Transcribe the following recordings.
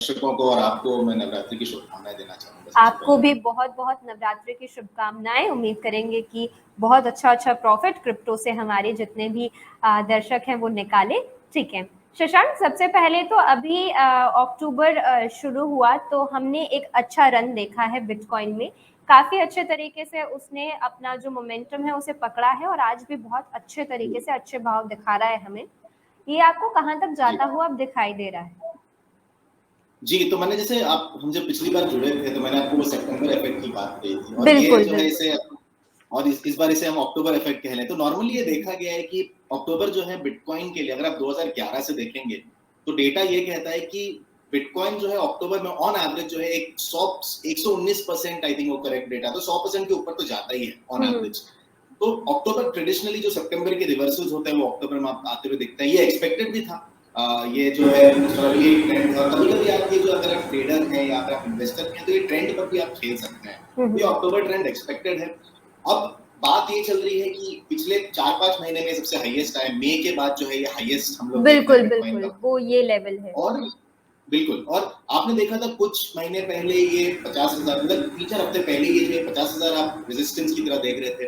दर्शकों को और आपको मैं नवरात्रि की शुभकामनाएं देना चाहूँगा। आपको भी बहुत बहुत नवरात्रि की शुभकामनाएं। उम्मीद करेंगे कि बहुत अच्छा प्रॉफिट क्रिप्टो से हमारे जितने भी दर्शक हैं वो निकाले। ठीक है शशांक, सबसे पहले तो अभी अक्टूबर शुरू हुआ तो हमने एक अच्छा रन देखा है बिटकॉइन में। काफी अच्छे तरीके से उसने अपना जो मोमेंटम है उसे पकड़ा है और आज भी बहुत अच्छे तरीके से अच्छे भाव दिखा रहा है हमें। ये आपको कहाँ तक जाता हुआ अब दिखाई दे रहा है? जी, तो मैंने जैसे हम जब पिछली बार जुड़े थे तो मैंने आपको वो सितंबर इफेक्ट की बात कही थी और बिल्कुल, ये जो है इसे और इस बार इसे हम अक्टूबर इफेक्ट कह लें। तो नॉर्मली ये देखा गया है कि अक्टूबर जो है बिटकॉइन के लिए अगर आप 2011 से देखेंगे तो डेटा ये कहता है कि बिटकॉइन जो है अक्टूबर में ऑन एवरेज जो है 119% आई थिंक वो करेक्ट डेटा, तो 100% के ऊपर तो जाता ही है ऑन एवरेज। तो अक्टूबर ट्रेडिशनली जो सितंबर के रिवर्सल्स होते हैं वो अक्टूबर में आते हुए दिखता है। ये एक्सपेक्टेड भी था। ये जो है ये ट्रेंड था। कभी-कभी आप ये जो अगर आप ट्रेडर हैं या अगर आप इन्वेस्टर हैं तो ये ट्रेंड पर भी आप खेल सकते हैं। ये अक्टूबर ट्रेंड एक्सपेक्टेड है। अब बात ये चल रही है कि पिछले 4-5 महीने में सबसे हाईएस्ट आया, मई के बाद जो है ये हाईएस्ट हम लोग बिल्कुल वो ये लेवल है। और बिल्कुल, और आपने देखा था कुछ महीने पहले ये 50,000 मतलब 3-4 हफ्ते पहले ये जो 50,000 आप रेजिस्टेंस की तरह देख रहे थे।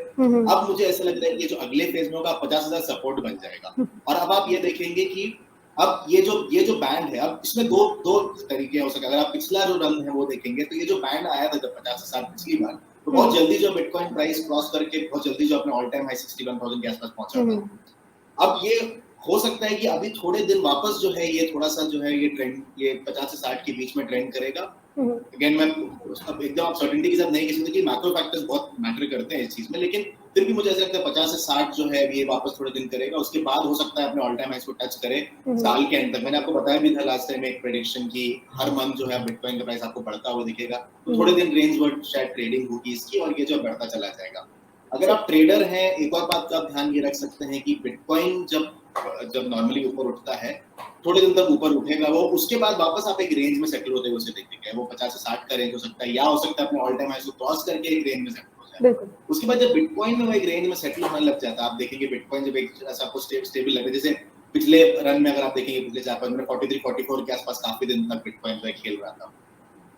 अब मुझे ऐसा लगता है कि जो अगले फेज में होगा 50,000 सपोर्ट बन जाएगा। और अब आप ये देखेंगे कि अब ये जो बैंड है, अब इसमें दो तरीके हो सकते हैं। अगर आप पिछला जो रन है वो देखेंगे तो ये जो बैंड आया था जब 50,000 पिछली बार, तो बहुत जल्दी जो बिटकॉइन प्राइस क्रॉस करके बहुत जल्दी जो अपने ऑल टाइम हाई 61,000 के आसपास पहुंचा था। अब ये हो सकता है कि अभी थोड़े दिन वापस जो है ये थोड़ा सा जो है ये ट्रेंड ये 50 से 60 के बीच में ट्रेंड करेगा। अगेन मैं अब एकदम आप सर्टेनिटी के साथ नहीं कह सकते कि मैक्रो फैक्टर्स बहुत मैटर करते हैं इस चीज में, लेकिन फिर भी मुझे ऐसा लगता है 50 से 60 जो है ये वापस थोड़े दिन करेगा। उसके बाद हो सकता है अपने ऑल टाइम हाइस को टच करे साल के एंड तक। मैंने आपको बताया भी था लास्ट टाइम एक प्रेडिक्शन की हर मंथ जो है बिटकॉइन का प्राइस आपको बढ़ता हुआ दिखेगा। तो थोड़े दिन रेंज वर्ड शायद ट्रेडिंग होगी इसकी और ये जो बढ़ता चला जाएगा। अगर आप ट्रेडर हैं, एक और बात का आप ध्यान ये रख सकते हैं कि बिटकॉइन जब नॉर्मली ऊपर उठता है थोड़े दिन तक ऊपर उठेगा वो, उसके बाद वापस आप एक रेंज में सेटल होते हुए उसे देखेंगे। वो 50 से 60 का रेंज हो सकता है या हो सकता है अपने ऑल टाइम हाई को क्रॉस करके एक रेंज में सेटल हो जाए। उसके बाद जब बिटकॉइन में वो एक रेंज में सेटल होने लग जाता है, आप देखेंगे बिटकॉइन जब एक ऐसा आपको स्टेबल लगे, जैसे पिछले रन में अगर आप देखेंगे पिछले 4-5 में 43-44 के आसपास काफी दिन तक बिटकॉइन जो खेल रहा था।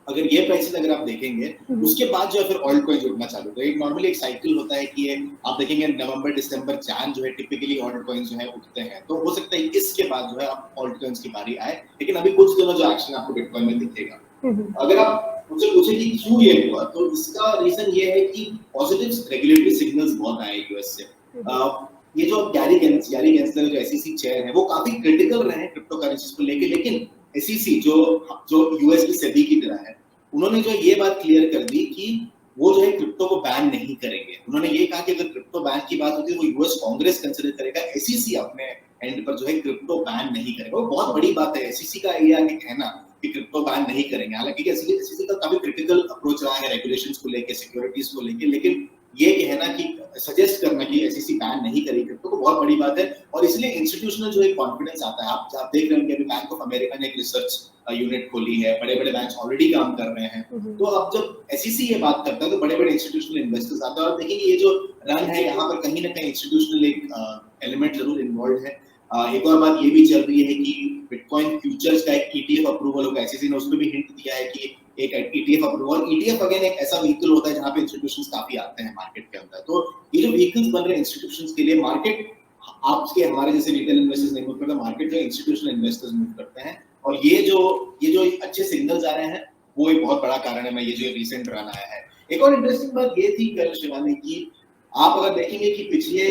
अगर ये प्राइसेस अगर आप देखेंगे उसके बाद जो है फिर ऑल्ट कॉइंस उठना चालू होगा। एक नॉर्मली एक साइकिल होता है कि ये आप देखेंगे नवंबर दिसंबर जैन जो है टिपिकली ऑल्ट कॉइंस जो है उठते हैं। तो हो सकता है इसके बाद जो है आप ऑल्ट कॉइंस की बारी आए, लेकिन अभी कुछ दिनों जो एक्शन आपको बिटकॉइन में दिखेगा। अगर आप मुझसे पूछे कि क्यों ये हुआ, तो इसका रीजन ये है कि पॉजिटिव रेगुलेटरी सिग्नल्स बहुत आए यूएस से। ये जो गैरी गेंसलर जो एसईसी चेयर है वो काफी क्रिटिकल रहे हैं क्रिप्टो करेंसीज को लेके, लेकिन एसईसी जो यूएस की सेबी की तरह है, उन्होंने जो ये बात क्लियर कर दी कि वो जो है क्रिप्टो को बैन नहीं करेंगे। उन्होंने ये कहा कि अगर क्रिप्टो बैन की बात होती है तो यूएस कांग्रेस कंसीडर करेगा, एसईसी अपने एंड पर जो है क्रिप्टो बैन नहीं करेगा। वो बहुत बड़ी बात है एसईसी का ये आके कहना कि क्रिप्टो बैन नहीं करेंगे। हालांकि एसईसी का काफी क्रिटिकल अप्रोच रहा है रेगुलेशंस को लेके, सिक्योरिटीज को लेके, लेकिन ये कहना कि सजेस्ट करना कि एसईसी बैन नहीं करेगी क्रिप्टो को बहुत बड़ी बात है। और इसलिए इंस्टीट्यूशनल जो एक कॉन्फिडेंस आता है, आप देख रहे हैं कि अभी बैंक ऑफ अमेरिका ने एक रिसर्च यूनिट खोली है, बड़े-बड़े बैंक्स ऑलरेडी काम कर रहे हैं। तो अब जब एसईसी ये बात करता है तो बड़े-बड़े इंस्टीट्यूशनल इन्वेस्टर्स आते हैं और देखिए ये जो रन है यहाँ पर कहीं ना कहीं इंस्टीट्यूशनल एक एलिमेंट जरूर इन्वॉल्व है। एक और बात ये भी चल रही है कि बिटकॉइन फ्यूचर्स का एक ईटीएफ अप्रूवल होगा। एसईसी ने उसमें भी हिंट दिया है कि एक ईटीएफ अप्रूवल, ईटीएफ अगेन एक ऐसा व्हीकल होता है जहाँ पे इंस्टीट्यूशंस काफी आते हैं मार्केट के अंदर। तो ये जो व्हीकल्स बन रहे हैं इंस्टीट्यूशंस के लिए, मार्केट आपके हमारे जैसे रिटेल इन्वेस्टर्स नहीं मूव करते, मार्केट जो इंस्टीट्यूशनल इन्वेस्टर्स मूव करते हैं। और ये जो अच्छे सिग्नल्स आ रहे हैं वो एक बहुत बड़ा कारण है मैं ये जो रिसेंट रन आया है। एक और इंटरेस्टिंग बात ये थी कल शिवानी की, आप अगर देखेंगे कि पिछले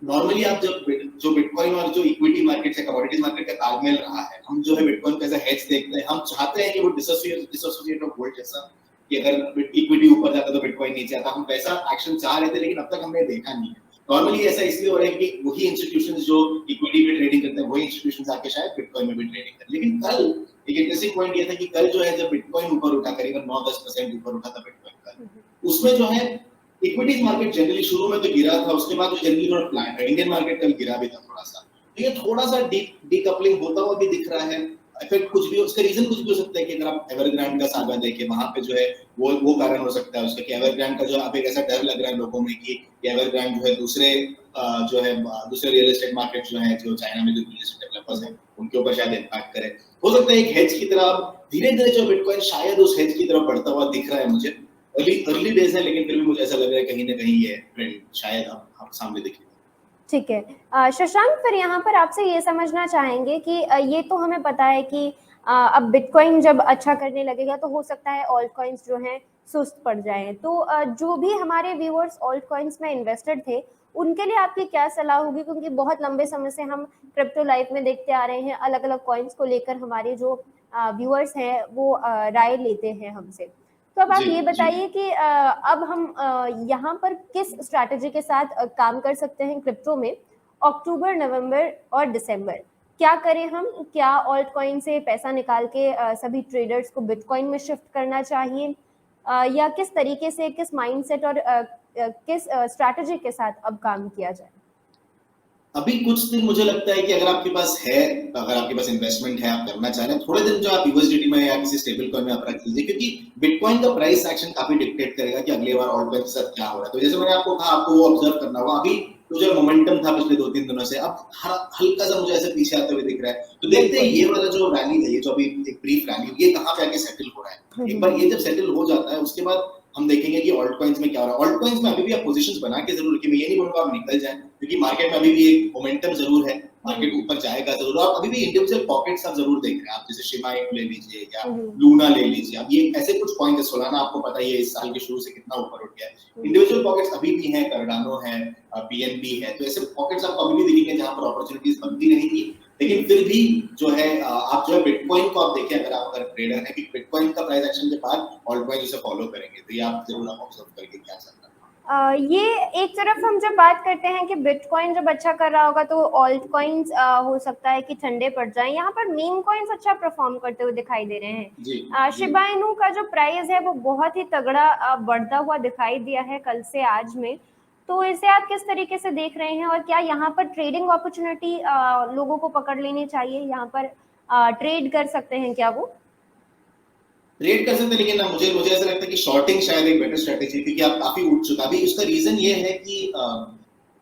नॉर्मली आप जो बिटकॉइन और जो इक्विटी मार्केट से कमोडिटीज मार्केट का तालमेल रहा है, हम जो है बिटकॉइन को एज अ हेज देखते हैं। हम चाहते हैं कि वो डिसोसिएट ऑफ गोल्ड जैसा, कि अगर इक्विटी ऊपर जाता तो बिटकॉइन नीचे आता, हम वैसा एक्शन चाह रहे थे, लेकिन अब तक हमने देखा नहीं है। नॉर्मली ऐसा इसलिए हो रहा है कि वही इंस्टीट्यूशंस जो इक्विटी में ट्रेडिंग करते हैं वही इंस्टीट्यूशंस आके शायद बिटकॉइन में भी ट्रेडिंग करें। लेकिन कल एक इंटरेस्टिंग पॉइंट ये था कि कल जो है जब बिटकॉइन ऊपर उठा, करीबन 9-10% ऊपर उठा था बिटकॉइन का, उसमें जो है इक्विटीज मार्केट जनरली शुरू में तो गिरा था, उसके बाद जनरली थोड़ा फ्लैट है। इंडियन मार्केट कल गिरा भी था थोड़ा सा, तो ये थोड़ा सा डीकपलिंग होता हुआ भी दिख रहा है। इफेक्ट कुछ भी, उसका रीजन कुछ भी हो सकता है कि अगर आप एवरग्रांड का सागा देखें, वहां पे जो है वो कारण हो सकता है उसका कि एवरग्रांड का जो आप एक ऐसा डर लग रहा है लोगों में कि एवरग्रांड जो है दूसरे रियल एस्टेट मार्केट जो है, जो चाइना में जो रियल एस्टेट डेवलपर्स हैं उनके ऊपर शायद इम्पैक्ट करे। हो सकता है एक हेज की तरह धीरे-धीरे जो बिटकॉइन शायद उस हेज की तरफ बढ़ता हुआ दिख रहा है मुझे। अर्ली डेज है, लेकिन फिर भी मुझे ऐसा लग रहा है कहीं ना कहीं ये ट्रेंड शायद हम सामने दिखेगा। ठीक है। शशांक, फिर यहाँ पर आपसे ये समझना चाहेंगे कि ये तो हमें पता है कि अब बिटकॉइन जब अच्छा करने लगेगा तो हो सकता है ऑल्ट कॉइन्स जो हैं सुस्त पड़ जाएं, तो जो भी हमारे व्यूअर्स ऑल्ट कॉइन्स में इन्वेस्टेड थे उनके लिए आपकी क्या सलाह होगी, क्योंकि बहुत लंबे समय से हम क्रिप्टो लाइफ में देखते आ रहे हैं, अलग अलग कॉइन्स को लेकर हमारे जो व्यूअर्स हैं वो राय लेते हैं हमसे। तो अब आप ये बताइए कि अब हम यहाँ पर किस स्ट्रैटेजी के साथ काम कर सकते हैं क्रिप्टो में अक्टूबर, नवंबर और दिसंबर। क्या करें हम, क्या ऑल्ट कॉइन से पैसा निकाल के सभी ट्रेडर्स को बिटकॉइन में शिफ्ट करना चाहिए, या किस तरीके से, किस माइंडसेट और किस स्ट्रैटेजी के साथ अब काम किया जाए? अभी कुछ दिन मुझे लगता है कि अगर आपके पास इन्वेस्टमेंट है, आप करना चाह रहे हैं, थोड़े दिन जो आप यूएसडीटी में या किसी स्टेबल कॉइन में आप रख लीजिए, क्योंकि बिटकॉइन का प्राइस एक्शन काफी डिक्टेट करेगा कि अगली बार ऑल्ट कॉइन के साथ क्या हो रहा है। तो जैसे मैंने आपको कहा, आपको वो ऑब्जर्व करना होगा। अभी तो जो मोमेंटम था पिछले 2-3 दिनों से, अब हल्का सा मुझे ऐसे पीछे आते हुए दिख रहा है। तो देखते हैं ये वाला जो रैली है, ये जो अभी एक ब्रीफ रैली, ये कहाँ पे आके सेटल हो रहा है। एक बार ये जब सेटल हो जाता है, उसके बाद हम देखेंगे कि ऑल्ट कॉइन्स में क्या हो रहा है। ऑल्ट कॉइन्स में अभी भी आप पोजीशंस बना के जरूर रखिए। मैं ये नहीं बोलूंगा आप निकल जाएं, क्योंकि मार्केट में अभी भी एक मोमेंटम जरूर है, मार्केट ऊपर जाएगा जरूर। और अभी भी इंडिविजुअल पॉकेट्स आप जरूर देख रहे हैं। आप जैसे शिबा ले लीजिए या लूना ले लीजिए, अब ये ऐसे कुछ कॉइन्स है। सोलाना आपको पता ही है इस साल के शुरू से कितना ऊपर उठ गया है। इंडिविजुअल पॉकेट्स अभी भी हैं, कार्डानो है, पीएनबी है। तो ऐसे पॉकेट्स आपको अभी भी दिखेंगे जहां पर अपॉर्चुनिटीज बनती रहेंगी। लेकिन फिर भी जो है आप जो है बिटकॉइन को आप देखें, अगर ट्रेडर है, कि बिटकॉइन का प्राइस एक्शन के बाद ऑल्ट कॉइन उसे फॉलो करेंगे। तो ये आप जरूर ऑब्जर्व करके क्या चल रहा है। ये एक तरफ हम जब बात करते हैं कि बिटकॉइन जब अच्छा कर रहा होगा तो ऑल्ट कॉइन्स हो सकता है कि ठंडे पड़ जाएं। यहाँ पर मीम कॉइन्स अच्छा परफॉर्म करते हुए दिखाई दे रहे हैं। शिबा इनू का जो प्राइस है वो बहुत ही तगड़ा बढ़ता हुआ दिखाई दिया है कल से आज में। तो इसे आप किस तरीके से देख रहे हैं, और क्या यहाँ पर ट्रेडिंग अपॉर्चुनिटी लोगों को पकड़ लेनी चाहिए, यहाँ पर ट्रेड कर सकते हैं क्या वो? ट्रेड कर सकते हैं, लेकिन ना मुझे ऐसा लगता है कि शॉर्टिंग शायद एक बेटर स्ट्रेटेजी, क्योंकि आप काफी उठ चुका। अभी उसका रीजन ये है कि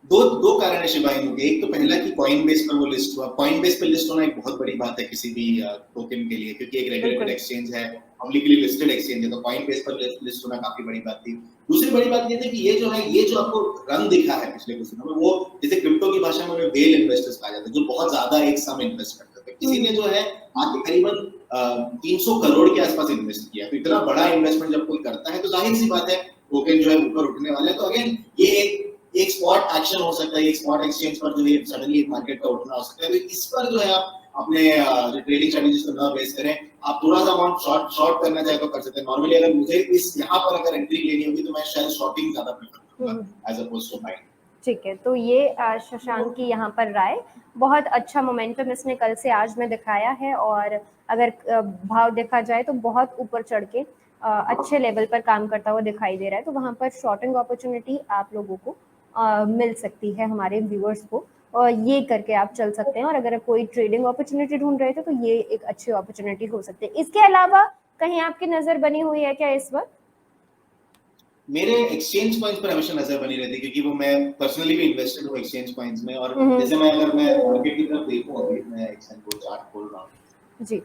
दो कारण है शिबा इनू के। एक तो पहला कि कॉइन बेस पर वो लिस्ट हुआ। कॉइन बेस पर लिस्ट होना एक बहुत बड़ी बात है किसी भी टोकन के लिए, क्योंकि एक रेगुलेटेड एक्सचेंज है, पब्लिकली लिस्टेड एक्सचेंज है। तो कॉइन बेस पर लिस्ट होना काफी बड़ी बात थी। दूसरी बड़ी बात ये थी कि ये जो आपको रन दिखा है पिछले कुछ दिनों में, वो जैसे क्रिप्टो की भाषा में वेल इन्वेस्टर्स कहा जाता है, जो बहुत ज्यादा एक सम इन्वेस्ट करते थे। किसी ने जो है आगे करीबन 300 करोड़ के आसपास इन्वेस्ट किया। तो इतना बड़ा इन्वेस्टमेंट जब कोई करता है तो जाहिर सी बात है टोकन जो है ऊपर उठने वाले हैं। तो अगेन ये एक स्पॉट एक्शन हो सकता है, एक स्पॉट एक्सचेंज पर जो है सडनली मार्केट का उठना हो सकता है। तो इस पर जो है आप अपने ट्रेडिंग स्ट्रेटजीज को ना बेस करें। आप थोड़ा सा अमाउंट शॉर्ट करना चाहे तो कर सकते हैं। नॉर्मली अगर मुझे इस यहाँ पर अगर एंट्री लेनी होगी तो मैं शायद शॉर्टिंग ज्यादा प्रेफर करूंगा एज अपोज्ड टू बाइंग। ठीक है, तो ये शशांक की यहाँ पर राय, बहुत अच्छा मोमेंटम इसने कल से आज में दिखाया है, और अगर भाव देखा जाए तो बहुत ऊपर चढ़ के अच्छे लेवल पर काम करता हुआ दिखाई दे रहा है। तो वहाँ पर शॉर्टिंग अपॉर्चुनिटी आप लोगों को मिल सकती है, हमारे व्यूअर्स को, और ये करके आप चल सकते हैं। और अगर कोई ट्रेडिंग अपॉर्चुनिटी ढूंढ रहे थे तो ये एक अच्छी अपॉर्चुनिटी हो सकती है। इसके अलावा कहीं आपकी नजर बनी हुई है क्या इस वक्त? मेरे एक्सचेंज कॉइन्स पर हमेशा नजर बनी रहती है, क्योंकि वो मैं पर्सनली भी इन्वेस्टेड हूँ एक्सचेंज कॉइन्स में। और जैसे अगर मैं मार्केट की तरफ देखूं, अभी मैं एक्सचेंज को चार्ट खोल रहा हूँ जी,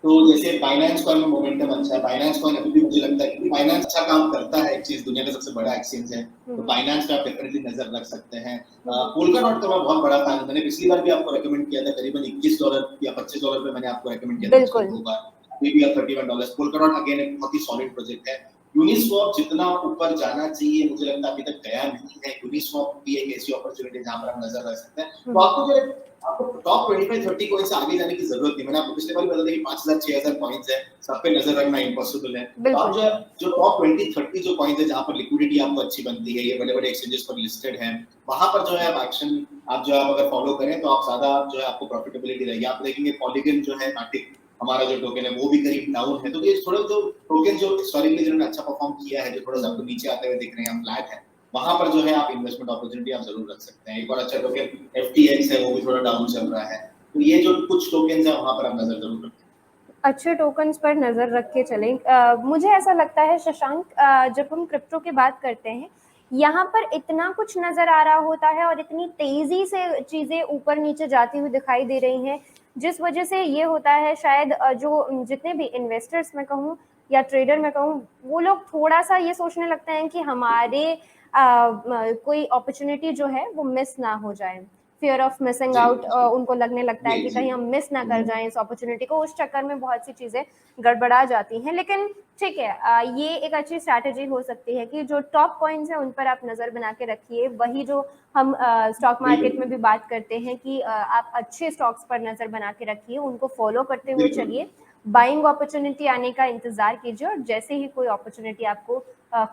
तो जैसे फाइनेंस कॉइन में मोमेंटम अच्छा है। फाइनेंस कॉइन अभी भी मुझे लगता है कि फाइनेंस अच्छा काम करता है। एक चीज, दुनिया का सबसे बड़ा एक्सचेंज है, तो फाइनेंस पे आप डेफिनेटली नजर रख सकते हैं। पोल्काडॉट का मैं बहुत बड़ा फैन हूं। मैंने पिछली बार भी आपको रेकमेंड किया था, करीबन $21 या $25 पे मैंने आपको रेकमेंड किया था दो बार। अभी भी $31। पोल्काडॉट अगेन एक बहुत ही सॉलिड प्रोजेक्ट है। यूनिस्वैप जितना ऊपर जाना चाहिए मुझे लगता है अभी तक गया नहीं है। यूनिस्वैप भी एक ऐसी अपॉर्चुनिटी जहां पर हम नजर रख सकते हैं। तो आपको टॉप 25-30 कॉइन से आगे जाने की जरूरत नहीं। मैंने आपको पिछले बार बता दिया कि 5000-6000 कॉइन्स है, सब पे नजर रखना इम्पॉसिबल है। तो आप जो टॉप 20-30 जो कॉइन्स है, जहां पर लिक्विडिटी आपको अच्छी बनती है, ये बड़े-बड़े एक्सचेंजेस पर लिस्टेड हैं, वहां पर जो है आप एक्शन आप अगर फॉलो करें तो आप ज्यादा जो है आपको प्रॉफिटेबिलिटी रहेगी। आप देखेंगे पॉलीगन जो है, मैटिक हमारा जो टोकन है, वो भी करीब डाउन है। तो ये थोड़ा जो टोकन जो हिस्टोरिकली जिन्होंने अच्छा परफॉर्म किया है, जो थोड़ा सा आपको नीचे आते हुए दिख रहे हैं, फ्लैट है, वहां पर जो है आप इन्वेस्टमेंट अपॉर्चुनिटी आप जरूर रख सकते हैं। एक और अच्छा टोकन FTX है, वो भी थोड़ा डाउन चल रहा है। तो ये जो कुछ टोकन्स है वहां पर आप नजर जरूर रखें। अच्छे टोकन्स पर नज़र रख के चलें। मुझे ऐसा लगता है शशांक, जब हम क्रिप्टो की बात करते हैं, यहाँ पर इतना कुछ नज़र आ रहा होता है और इतनी तेज़ी से चीज़ें ऊपर नीचे जाती हुई दिखाई दे रही हैं, जिस वजह से ये होता है शायद जो जितने भी इन्वेस्टर्स मैं कहूँ या ट्रेडर मैं कहूँ, वो लोग थोड़ा-सा ये सोचने लगते हैं कि हमारे कोई अपॉर्चुनिटी जो है वो मिस ना हो जाए। फियर ऑफ मिसिंग जी आउट जी उनको लगने लगता है जी कि जी। कहीं हम मिस ना कर जाएं इस अपॉर्चुनिटी को, उस चक्कर में बहुत सी चीज़ें गड़बड़ा जाती हैं। लेकिन ठीक है, ये एक अच्छी स्ट्रैटेजी हो सकती है कि जो टॉप कॉइन्स हैं उन पर आप नज़र बना के रखिए। वही जो हम स्टॉक मार्केट में बिल्कुल भी बात करते हैं कि आप अच्छे स्टॉक्स पर नज़र बना के रखिए, उनको फॉलो करते हुए बिल्कुल। चलिए, बाइंग अपॉर्चुनिटी आने का इंतज़ार कीजिए और जैसे ही कोई अपॉर्चुनिटी आपको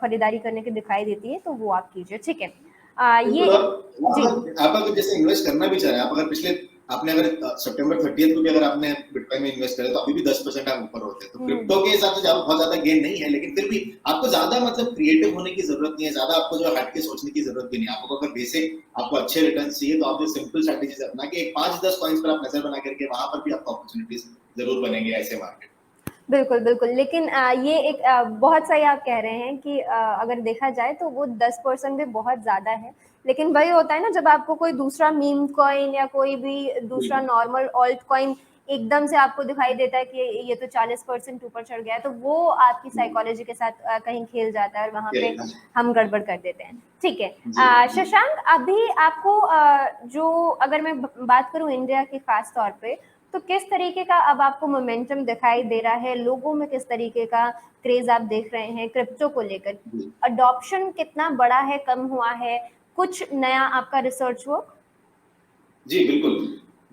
खरीदारी करने की दिखाई देती है तो वो आप कीजिए। ठीक है, ये बिल्कुल। एक और जी। आप अगर जैसे इन्वेस्ट करना भी चाह रहे हैं, आप अगर पिछले आपने अगर सितंबर 30 को भी अगर आपने बिटकॉइन में इन्वेस्ट करे तो अभी भी 10% आप ऊपर होते हैं। तो हुँ। क्रिप्टो के हिसाब से बहुत ज्यादा गेन नहीं है, लेकिन फिर भी आपको ज्यादा मतलब क्रिएटिव होने की जरूरत नहीं है, ज्यादा आपको जो हट के सोचने की जरूरत भी नहीं है। आपको अगर बेसिक आपको अच्छे रिटर्न चाहिए तो आप जो सिंपल स्ट्रेटेजीज अपना के 5-10 कॉइन्स पर आप नजर बना करके वहां पर भी आपको अपॉर्चुनिटीज जरूर बनेंगे ऐसे मार्केट। बिल्कुल, बिल्कुल। लेकिन ये एक बहुत सही आप कह रहे हैं कि अगर देखा जाए तो वो 10% भी बहुत ज़्यादा है। लेकिन वही होता है ना, जब आपको कोई दूसरा मीम कॉइन या कोई भी दूसरा बिल्कुल। नॉर्मल ऑल्ट कॉइन एकदम से आपको दिखाई देता है कि ये तो 40% ऊपर चढ़ गया है, तो वो आपकी साइकोलॉजी के साथ कहीं खेल जाता है और वहाँ पे हम गड़बड़ कर देते हैं। ठीक है। जी जी। शशांक, अभी आपको जो अगर मैं बात करूँ इंडिया की खास तौर पे, तो किस तरीके का अब आपको मोमेंटम दिखाई दे रहा है? लोगों में किस तरीके का क्रेज़ आप देख रहे हैं क्रिप्टो को लेकर? जी अडॉप्शन कितना बड़ा है, कम हुआ है? कुछ नया आपका रिसर्च वर्क? जी, बिल्कुल।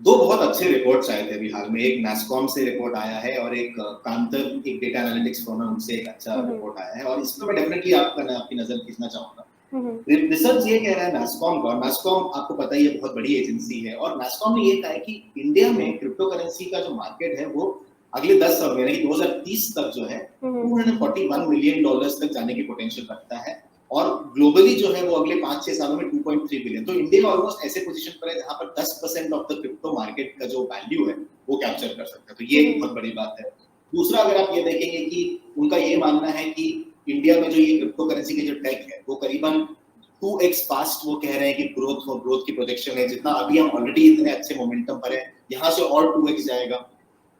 2 बहुत अच्छे रिपोर्ट्स आए थे अभी हाल में, एक नास्कॉम से रिपोर्ट आया है और एक कांतर एक डेटा एनालिटिक्स फर्म है, उनसे एक अच्छा हुँ, हुँ। रिपोर्ट आया है और इसमें मैं डेफिनिटली आपकी नज़र खींचना चाहूँगा। हुँ, हुँ। रिसर्च ये कह रहा है नास्कॉम का, और नास्कॉम आपको पता ही है बहुत बड़ी एजेंसी है, और नास्कॉम ने ये कहा है कि इंडिया में क्रिप्टो करेंसी का जो मार्केट है वो अगले 10 साल यानी कि 2030 तक जो है हुँ, हुँ। $241 मिलियन तक जाने की पोटेंशियल रखता है, और ग्लोबली जो है वो अगले 5-6 सालों में 2.3 बिलियन। तो इंडिया ऑलमोस्ट ऐसे पोजीशन पर है जहां पर 10% ऑफ द क्रिप्टो मार्केट का जो वैल्यू है वो कैप्चर कर सकता है। तो ये हुँ, एक हुँ। बहुत बड़ी बात है। दूसरा, अगर आप ये देखेंगे कि उनका ये मानना है कि इंडिया में जो ये क्रिप्टो करेंसी के जो टेक है वो करीबन 2x फास्ट वो कह रहे हैं कि ग्रोथ की प्रोजेक्शन है, जितना अभी हम ऑलरेडी इतने अच्छे मोमेंटम पर है, यहाँ से और 2x जाएगा।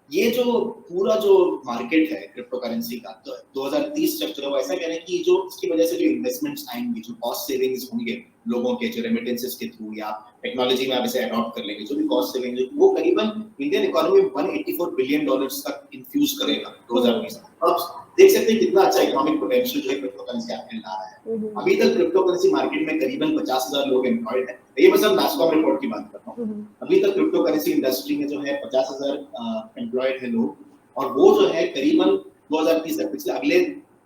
ये जो पूरा जो मार्केट है क्रिप्टो करेंसी का, तो 2030 तक जो है वो ऐसा कह रहे हैं कि जो इसकी वजह से जो इन्वेस्टमेंट्स आएंगी, जो कॉस्ट सेविंग्स होंगे लोगों के, जो रेमिटेंसेस के थ्रू या टेक्नोलॉजी में आप इसे अडॉप्ट कर लेंगे, जो भी कॉस्ट सेविंग है वो करीबन इंडियन इकोनॉमी में $184 बिलियन तक इन्फ्यूज करेगा हुँ, 2020 में। अब देख सकते हैं कितना अच्छा इकोनॉमिक पोटेंशियल जो है क्रिप्टो करेंसी आपके ला रहा है। हुँ, हुँ। अभी तक क्रिप्टो करेंसी मार्केट में करीबन 50,000 लोग एम्प्लॉयड है। ये बस हम नास्कॉम रिपोर्ट की बात कर रहा हूँ। हुँ, हुँ। अभी तक क्रिप्टो करेंसी इंडस्ट्री में जो है 50,000 एम्प्लॉयड है लोग, और वो जो है करीबन 2030 तक, पिछले अगले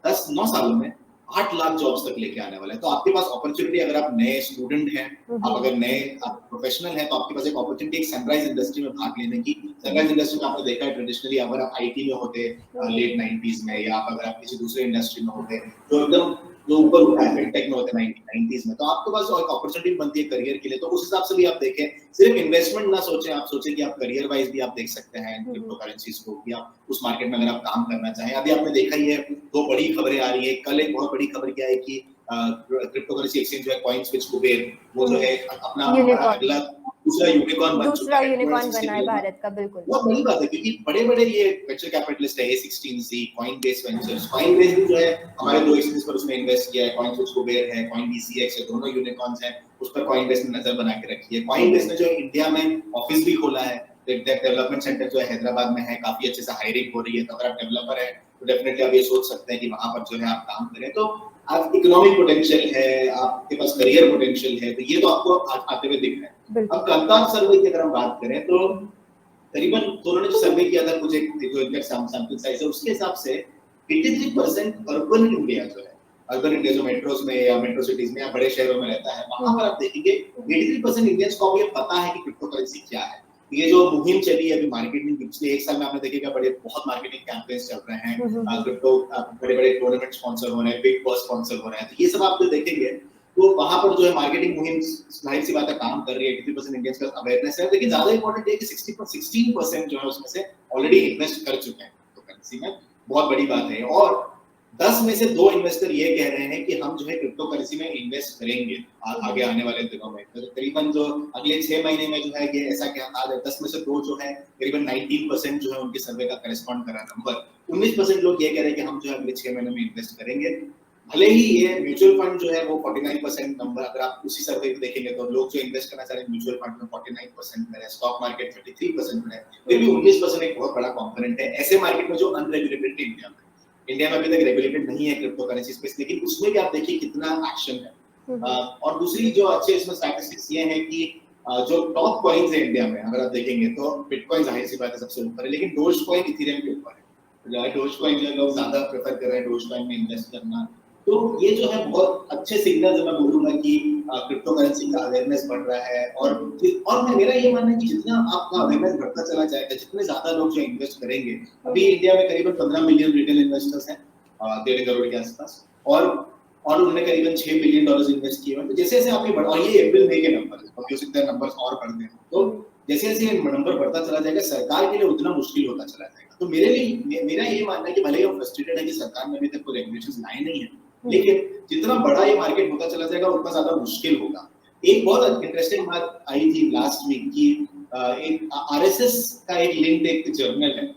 10-9 सालों में 8 लाख जॉब्स तक लेके आने वाला है। तो आपके पास अपॉर्चुनिटी, अगर आप नए स्टूडेंट हैं, हुँ, आप हुँ। अगर नए आप प्रोफेशनल हैं, तो आपके पास एक अपॉर्चुनिटी एक सनराइज इंडस्ट्री में भाग लेने की। सनराइज इंडस्ट्री में आपने देखा है ट्रेडिशनली अगर आप आईटी में होते हुँ, हुँ। लेट 90s में, या अगर आप किसी दूसरे इंडस्ट्री में होते जो एकदम जो ऊपर उठा है फिनटेक में होते 90s में, तो आपके पास एक अपॉर्चुनिटी बनती है करियर के लिए। तो उस हिसाब से भी आप देखें, सिर्फ इन्वेस्टमेंट ना सोचें, आप सोचें कि आप करियर वाइज भी आप देख सकते हैं हुँ, क्रिप्टो हुँ। करेंसीज को, कि आप उस मार्केट में अगर आप काम करना चाहें। अभी आपने देखा ही है, 2 बड़ी खबरें आ रही है। कल एक बहुत बड़ी खबर क्या है कि क्रिप्टो करेंसी एक्सचेंज जो है कॉइनस्विच कुबेर, वो जो हुँ, है अपना हमारा यूनिकॉर्न। अगला दूसरा यूनिकॉर्न बन चुका दूसरा है। यूनिकॉर्न 260 बना है बिलियन। भारत का, बिल्कुल। बहुत बड़ी बात है, क्योंकि बड़े-बड़े ये वेंचर कैपिटलिस्ट है, A16Z, कॉइनबेस वेंचर्स, कॉइनबेस भी जो है हमारे 2 एक्सचेंज पर उसने इन्वेस्ट किया है, कॉइनस्विच कुबेर है, कॉइनबीसीएक्स है, दोनों यूनिकॉर्न्स हैं, उस पर कॉइनबेस ने नजर बना के रखी है। हुँ, कॉइनबेस हुँ। ने जो इंडिया में ऑफिस भी खोला है, एक डेवलपमेंट सेंटर जो है हैदराबाद में है, काफी अच्छे से हायरिंग हो रही है। तो अगर आप डेवलपर हैं तो डेफिनेटली आप ये सोच सकते हैं कि वहां पर जो है आप काम करें। तो आप इकोनॉमिक पोटेंशियल है, आपके पास करियर पोटेंशियल है, तो ये तो आपको आते हुए दिख रहा है। बिल्कुल। अब कंतार सर्वे की अगर हम बात करें तो करीबन उन्होंने जो सर्वे किया था, कुछ एक जो इनका सैंपल साइज है, उसके हिसाब से 83% अर्बन इंडिया जो है, अर्बन इंडिया जो मेट्रोस में या मेट्रो सिटीज में या बड़े शहरों में रहता है, वहां पर आप देखेंगे 83% इंडियंस को अब ये पता है कि क्रिप्टो करेंसी क्या है। ये जो मुहिम चली है अभी मार्केटिंग, पिछले 1 साल में आपने देखेगा बड़े बहुत मार्केटिंग कैंपेन्स चल रहे हैं, हुँ, हुँ, हुँ। क्रिप्टो बड़े-बड़े टूर्नामेंट स्पॉन्सर हो रहे हैं, बिग बॉस स्पॉन्सर हो रहे हैं। तो ये सब आप जो देखेंगे, तो वहां पर जो है मार्केटिंग मुहिम जाहिर सी बात है काम कर रही है, 83% इंडियंस का अवेयरनेस है। लेकिन ज्यादा इंपॉर्टेंट है कि 16% जो है उसमें से ऑलरेडी इन्वेस्ट कर चुके हैं। करेंसी में बहुत बड़ी बात है। और 10 में से 2 इन्वेस्टर ये कह रहे हैं कि हम जो है क्रिप्टो करेंसी में इन्वेस्ट करेंगे आगे आने वाले दिनों में। तो करीबन जो अगले 6 महीने में जो है ये ऐसा क्या हाल है, 10 में से 2 जो है करीबन 19% जो है उनके सर्वे का करेस्पॉन्ड कर रहा नंबर। 19% लोग ये कह रहे हैं कि हम जो है अगले 6 महीने में इन्वेस्ट करेंगे। भले ही ये म्यूचुअल फंड जो है वो 49% नंबर, अगर आप उसी सर्वे को देखेंगे तो लोग जो इन्वेस्ट करना चाह रहे हैं म्यूचुअल फंड में 49% में है, स्टॉक मार्केट 33% में है, फिर भी 19% एक बहुत बड़ा कंपोनेंट है ऐसे मार्केट में जो अनरेगुलेटेड इंडिया में। इंडिया में अभी तक रेगुलेटेड नहीं है क्रिप्टो करेंसी स्पेस, लेकिन उसमें भी आप देखिए कितना एक्शन है। और दूसरी जो अच्छे इसमें स्टैटिस्टिक्स ये है कि जो टॉप कॉइन्स है इंडिया में अगर आप देखेंगे तो बिटकॉइन जाहिर सी बात है सबसे ऊपर है, लेकिन डोजकॉइन इथेरियम के ऊपर है। डोजकॉइन जो लोग ज्यादा प्रेफर कर रहे हैं डोजकॉइन में इन्वेस्ट करना। तो ये जो है बहुत अच्छे सिग्नल मैं बोलूंगा कि क्रिप्टो करेंसी का अवेयरनेस बढ़ रहा है। और मेरा ये मानना है कि जितना आपका अवेयरनेस बढ़ता चला जाएगा, जितने ज्यादा लोग जो इन्वेस्ट करेंगे, अभी इंडिया में करीबन 15 मिलियन रिटेल इन्वेस्टर्स हैं 1.5 करोड़ के आसपास, और उन्होंने करीबन $6 बिलियन इन्वेस्ट किए हैं। तो जैसे जैसे आपके और ये अप्रैल मई के नंबर है, हो सकता है नंबर और बढ़ जाए, तो जैसे जैसे नंबर बढ़ता चला जाएगा सरकार के लिए उतना मुश्किल होता चला जाएगा। तो मेरा ये मानना है कि भले ही हम फ्रस्ट्रेटेड है कि सरकार ने अभी तक कोई रेगुलेशंस लाए नहीं है, लेकिन जितना बड़ा ये मार्केट होता चला जाएगा उतना ज्यादा मुश्किल होगा। एक बहुत इंटरेस्टिंग बात आई थी लास्ट वीक की एक आरएसएस का एक लिंक्ड एक जर्नल है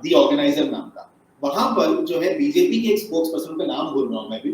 दी ऑर्गेनाइजर नाम का। वहां पर जो है बीजेपी के एक स्पोक्स पर्सन का नाम भूल रहा हूं मैं भी,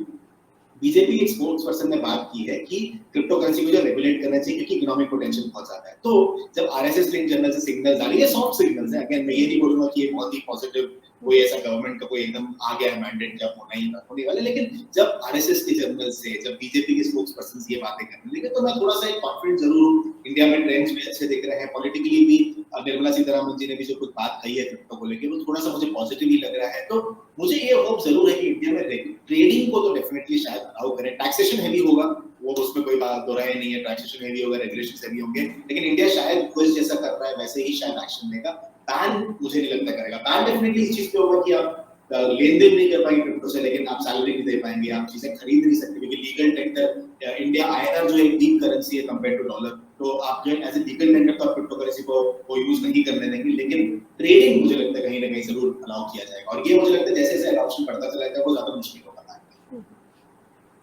बीजेपी के स्पोक्स पर्सन ने बात की है कि क्रिप्टो करेंसी को जो रेगुलेट करना चाहिए क्योंकि इकोनॉमिक पोटेंशियल बहुत ज्यादा है। तो जब आरएसएस लिंक जर्नल से सिग्नल्स आ रही है, सॉफ्ट सिग्नल्स है, अगेन मैं ये नहीं बोलूंगा कि ये बहुत ही पॉजिटिव कोई ऐसा गवर्नमेंट का कोई एकदम आ गया है मैंडेट जब होना ही होने वाला, लेकिन जब आरएसएस के जर्नल से, जब बीजेपी के स्पोक्स पर्सन ये बातें करने लगे, तो मैं थोड़ा सा एक कॉन्फिडेंट जरूर हूं। इंडिया में ट्रेंड्स भी अच्छे दिख रहे हैं, पॉलिटिकली भी निर्मला सीतारमण जी ने भी जो कुछ बात कही है क्रिप्टो को लेकर, वो थोड़ा सा मुझे पॉजिटिव ही लग रहा है। तो मुझे ये होप जरूर है कि इंडिया में ट्रेडिंग को तो डेफिनेटली शायद अलाउ करें। टैक्सेशन हैवी होगा, वो उसमें कोई बात दो राय नहीं है, टैक्सेशन हैवी होगा, रेगुलेशंस हैवी होंगे, लेकिन इंडिया शायद यूएस जैसा कर रहा है वैसे ही शायद एक्शन लेगा। बैन मुझे नहीं लगता करेगा। बैन डेफिनेटली इस चीज पे होगा कि आप लेन देन नहीं कर पाएंगे क्रिप्टो से, लेकिन आप सैलरी नहीं दे पाएंगे, आप चीजें खरीद नहीं सकते क्योंकि लीगल टेंडर इंडिया आईएनआर जो एक वीक करेंसी है कंपेयर टू डॉलर, तो आप जो एज ए लीगल टेंडर तो क्रिप्टो करेंसी को यूज नहीं करने देंगे, लेकिन ट्रेडिंग मुझे लगता है कहीं ना कहीं जरूर अलाउ किया जाएगा। और ये मुझे लगता है जैसे जैसे अडॉप्शन बढ़ता चला जाएगा वो ज्यादा मुश्किल होगा।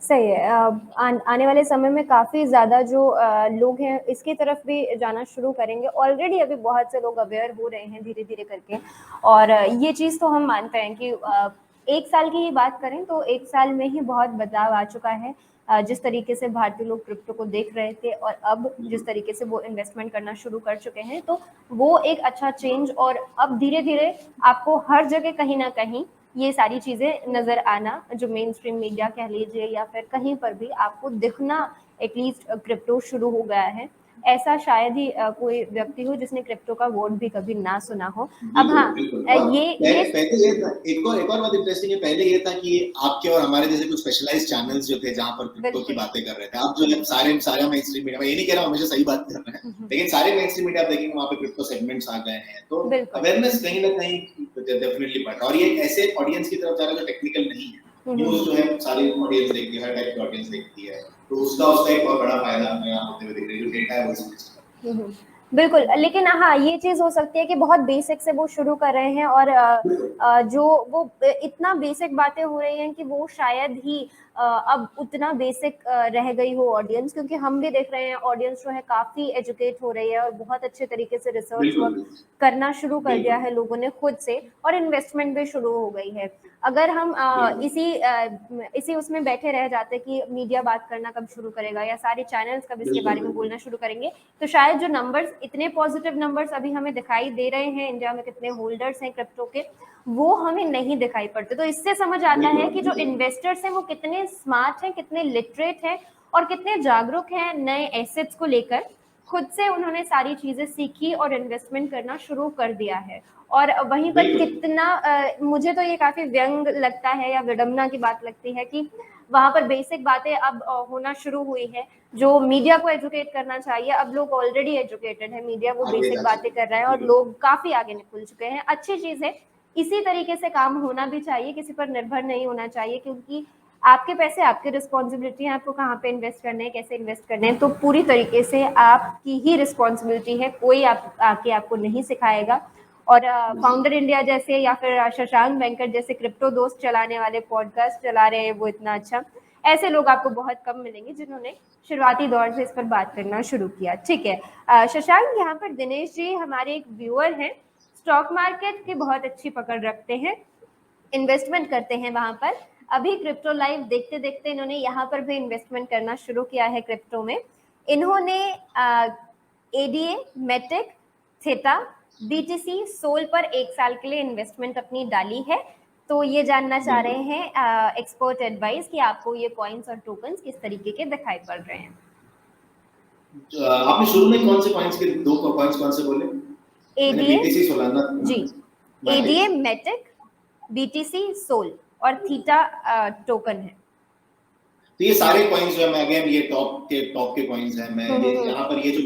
सही है। आने वाले समय में काफ़ी ज़्यादा जो लोग हैं इसकी तरफ भी जाना शुरू करेंगे। ऑलरेडी अभी बहुत से लोग अवेयर हो रहे हैं धीरे धीरे करके, और ये चीज़ तो हम मानते हैं कि 1 साल की ही बात करें तो 1 साल में ही बहुत बदलाव आ चुका है। जिस तरीके से भारतीय लोग क्रिप्टो को देख रहे थे और अब जिस तरीके से वो इन्वेस्टमेंट करना शुरू कर चुके हैं, तो वो एक अच्छा चेंज, और अब धीरे धीरे आपको हर जगह कहीं ना कहीं ये सारी चीज़ें नज़र आना, जो मेन स्ट्रीम मीडिया कह लीजिए या फिर कहीं पर भी आपको दिखना एटलीस्ट क्रिप्टो शुरू हो गया है। ऐसा शायद ही कोई व्यक्ति हो जिसने क्रिप्टो का वर्ड भी कभी ना सुना हो। अब हाँ, ये पहले ये था, एक और बात इंटरेस्टिंग है, पहले ये था कि आपके और हमारे जैसे कुछ स्पेशलाइज्ड चैनल्स जो थे जहां पर क्रिप्टो की बातें कर रहे थे, आप जो है सारा मेन स्ट्रीम मीडिया, मैं ये नहीं कह रहा हूं हमेशा सही बात कर रहे हैं, लेकिन सारे मेन स्ट्रीम मीडिया आप देखेंगे वहां पे क्रिप्टो सेगमेंट्स आ गए हैं, तो अवेयरनेस कहीं ना कहीं डेफिनेटली बढ़ रहा है। और ये ऐसे ऑडियंस की तरफ जा रहा है जो टेक्निकल नहीं है, न्यूज़ जो है सारी ऑडियंस देखती है, हर टाइप की ऑडियंस देखती है, तो उसका एक बहुत बड़ा फायदा हमें यहाँ होते हुए दिख रहा है, जो डेटा है वो समझ। बिल्कुल, लेकिन हाँ ये चीज़ हो सकती है कि बहुत बेसिक से वो शुरू कर रहे हैं, और जो वो इतना बेसिक बातें हो रही हैं कि वो शायद ही अब उतना बेसिक रह गई हो ऑडियंस, क्योंकि हम भी देख रहे हैं ऑडियंस जो है काफ़ी एजुकेट हो रही है और बहुत अच्छे तरीके से रिसर्च वर्क करना शुरू कर दिया है लोगों ने खुद से, और इन्वेस्टमेंट भी शुरू हो गई है। अगर हम इसी उसमें बैठे रह जाते कि मीडिया बात करना कब शुरू करेगा या सारे चैनल्स कब इसके बारे में बोलना शुरू करेंगे, तो शायद जो नंबर्स, इतने पॉजिटिव नंबर्स अभी हमें दिखाई दे रहे हैं इंडिया में कितने होल्डर्स हैं क्रिप्टो के, वो हमें नहीं दिखाई पड़ते। तो इससे समझ आता है कि जो इन्वेस्टर्स हैं वो कितने स्मार्ट हैं, कितने लिटरेट हैं और कितने जागरूक हैं नए एसेट्स को लेकर। खुद से उन्होंने सारी चीजें सीखी और इन्वेस्टमेंट करना शुरू कर दिया है। और वहीं पर कितना मुझे तो ये काफी व्यंग लगता है या विडंबना की बात लगती है कि वहां पर बेसिक बातें अब होना शुरू हुई है। जो मीडिया को एजुकेट करना चाहिए, अब लोग ऑलरेडी एजुकेटेड है, मीडिया वो बेसिक बातें कर रहा है और लोग काफी आगे निकल चुके हैं। अच्छी चीज है, इसी तरीके से काम होना भी चाहिए, किसी पर निर्भर नहीं होना चाहिए, क्योंकि आपके पैसे आपकी रिस्पॉन्सिबिलिटी है, आपको कहाँ पे इन्वेस्ट करने हैं, कैसे इन्वेस्ट करने हैं, तो पूरी तरीके से आपकी ही रिस्पॉन्सिबिलिटी है, कोई आके आपको नहीं सिखाएगा। और फाउंडर इंडिया जैसे या फिर शशांक वेंकट जैसे क्रिप्टो दोस्त चलाने वाले पॉडकास्ट चला रहे हैं वो इतना अच्छा, ऐसे लोग आपको बहुत कम मिलेंगे जिन्होंने शुरुआती दौर से इस पर बात करना शुरू किया। ठीक है शशांक, यहाँ पर दिनेश जी हमारे एक व्यूअर हैं, स्टॉक मार्केट की बहुत अच्छी पकड़ रखते हैं, इन्वेस्टमेंट करते हैं वहां पर। अभी क्रिप्टो लाइव देखते देखते इन्होंने यहाँ पर भी इन्वेस्टमेंट करना शुरू किया है क्रिप्टो में। इन्होंने ADA, Matic, Theta, BTC, Sol पर 1 साल के लिए इन्वेस्टमेंट अपनी डाली है। तो ये जानना चाह रहे हैं एक्सपर्ट एडवाइस कि आपको ये कॉइन्स और टोकन्स किस तरीके के दिखाई पड़ रहे हैं। आपने शुरू में कौन से कॉइन्स के दो कॉइन्स कौन से बोले? एडीए, बीटीसी, सोलाना जी, एडीए, मेटिक, बीटीसी, सोल और थीटा टोकन है। तो ये सारे कॉइन्स जो है, मैं अगेन ये टॉप के कॉइन्स हैं। मैं ये यहाँ पर ये जो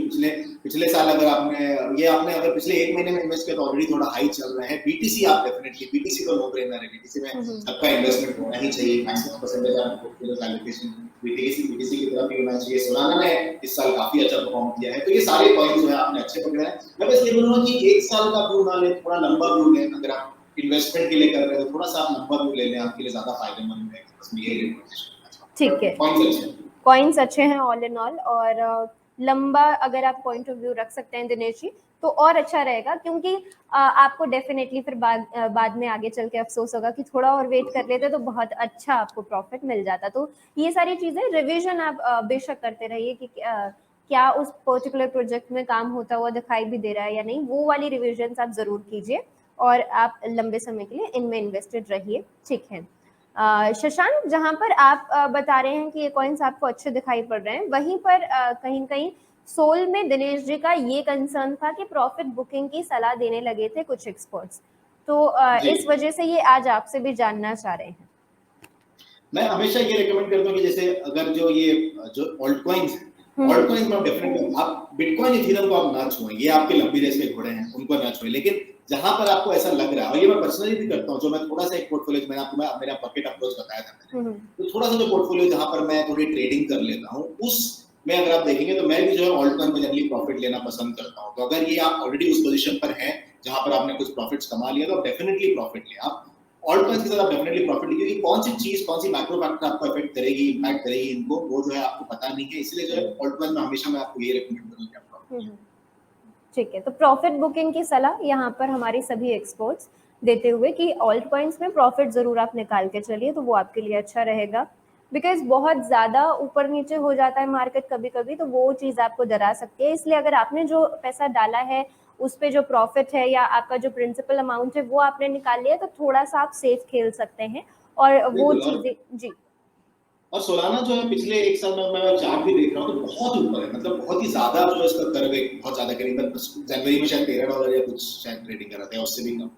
पिछले साल अगर आपने अगर पिछले 1 महीने में इन्वेस्ट किया तो ऑलरेडी थोड़ा हाई चल रहा है। बीटीसी आप डेफिनेटली, बीटीसी तो नो ब्रेनर है, बीटीसी में सबका इन्वेस्टमेंट होना ही चाहिए, मैक्सिमम परसेंटेज आपको पोर्टफोलियो एलोकेशन बीटीसी की तरफ ही होना चाहिए। सोलाना ने इस साल काफी अच्छा परफॉर्म किया है। तो ये सारे कॉइन्स जो है आपने अच्छे पकड़े हैं। मैं बस ये बोलूंगा कि 1 साल का व्यू ना लें, थोड़ा लंबा व्यू लें। अगर आप इन्वेस्टमेंट के लिए कर रहे हो थोड़ा सा आप लंबा व्यू ले लें, आपके लिए ज्यादा फायदेमंद है। बस ये रिकमेंडेशन। ठीक है, कॉइन्स अच्छे हैं ऑल इन ऑल, और लंबा अगर आप पॉइंट ऑफ व्यू रख सकते हैं दिनेश जी तो और अच्छा रहेगा, क्योंकि आपको डेफिनेटली फिर बाद में आगे चल के अफसोस होगा कि थोड़ा और वेट कर लेते तो बहुत अच्छा आपको प्रॉफिट मिल जाता। तो ये सारी चीजें रिविजन आप बेशक करते रहिए कि क्या उस पर्टिकुलर प्रोजेक्ट में काम होता हुआ दिखाई भी दे रहा है या नहीं, वो वाली रिविजन आप जरूर कीजिए और आप लंबे समय के लिए इनमें इन्वेस्टेड रहिए। ठीक है शशांक, जहां पर आप बता रहे हैं कि ये कॉइन्स आपको अच्छे दिखाई पड़ रहे हैं, वहीं पर कहीं कहीं सोल में दिनेश जी का ये कंसर्न था कि प्रॉफिट बुकिंग की सलाह देने लगे थे कुछ एक्सपर्ट्स, तो इस वजह से ये आज आपसे भी जानना चाह रहे हैं। मैं हमेशा ये रिकमेंड करता हूँ कि जैसे अगर जो ऑल्ट कॉइन्स हैं, ऑल्ट कॉइन्स में डेफिनेटली आप बिटकॉइन, इथेरियम को आप ना छुएं, ये आपके लंबी रेस के घोड़े हैं, उनको ना छुएं। लेकिन जहां पर आपको ऐसा लग रहा है, और ये मैं पर्सनली भी करता हूँ, जो मैं थोड़ा सा एक पोर्टफोलियो, मैंने आपको मेरा बकेट अप्रोच बताया था मैंने, तो थोड़ा सा जो पोर्टफोलियो जहां पर मैं थोड़ी ट्रेडिंग कर लेता हूँ, उस में अगर आप देखेंगे तो मैं भी जो है ऑल्ट कॉइन में जनरली प्रॉफिट लेना पसंद करता हूँ। तो अगर ये आप ऑलरेडी उस पोजीशन पर हैं जहां पर आपने कुछ प्रॉफिट्स कमा लिया तो डेफिनेटली प्रॉफिट ले। आप ऑल्ट कॉइन्स के साथ आप डेफिनेटली प्रॉफिट लीजिए, क्योंकि कौन सी चीज, कौन सी मैक्रो फैक्टर आपको इफेक्ट करेगी, इंपैक्ट करेगी इनको, वो जो है आपको पता नहीं है। इसलिए जो है ऑल्ट कॉइन में हमेशा मैं आपको ये रिकमेंड करूंगा। ठीक है, तो प्रॉफिट बुकिंग की सलाह यहाँ पर हमारी सभी एक्सपर्ट्स देते हुए कि ऑल्ट कॉइन्स में प्रॉफिट जरूर आप निकाल के चलिए, तो वो आपके लिए अच्छा रहेगा। बिकॉज बहुत ज्यादा ऊपर नीचे हो जाता है मार्केट कभी कभी, तो वो चीज आपको डरा सकती है। इसलिए अगर आपने जो पैसा डाला है उस पे जो प्रॉफिट है या आपका जो प्रिंसिपल अमाउंट है वो आपने निकाल लिया, तो थोड़ा सा आप सेफ खेल सकते हैं और वो चीजें। जी, और सोलाना जो है पिछले 1 साल में मैं चार्ट भी देख रहा हूँ तो बहुत ऊपर है, मतलब बहुत ही ज्यादा जो इसका कर्व है, बहुत ज्यादा करीबन जनवरी में शायद $13 या कुछ शायद ट्रेडिंग कर रहे थे, उससे भी कम।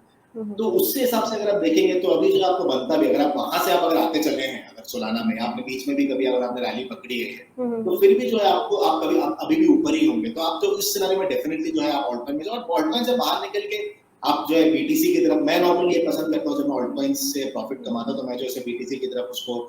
तो उससे हिसाब से अगर आप देखेंगे तो अभी जो आपको बनता भी, अगर आप वहां से आप अगर आते चले हैं, अगर सोलाना में आपने बीच में भी कभी अगर आपने रैली पकड़ी है तो फिर भी जो है आपको आप अभी भी ऊपर ही होंगे। तो आप तो इस सिनेरियो में डेफिनेटली जो है आप ऑल्ट कॉइन में, और ऑल्ट कॉइन से बाहर निकल के आप जो है बीटीसी की तरफ, मैं नॉर्मली ये पसंद करता हूँ जब मैं ऑल्ट कॉइन्स से प्रॉफिट कमाता हूँ तो मैं जो है बीटीसी की तरफ उसको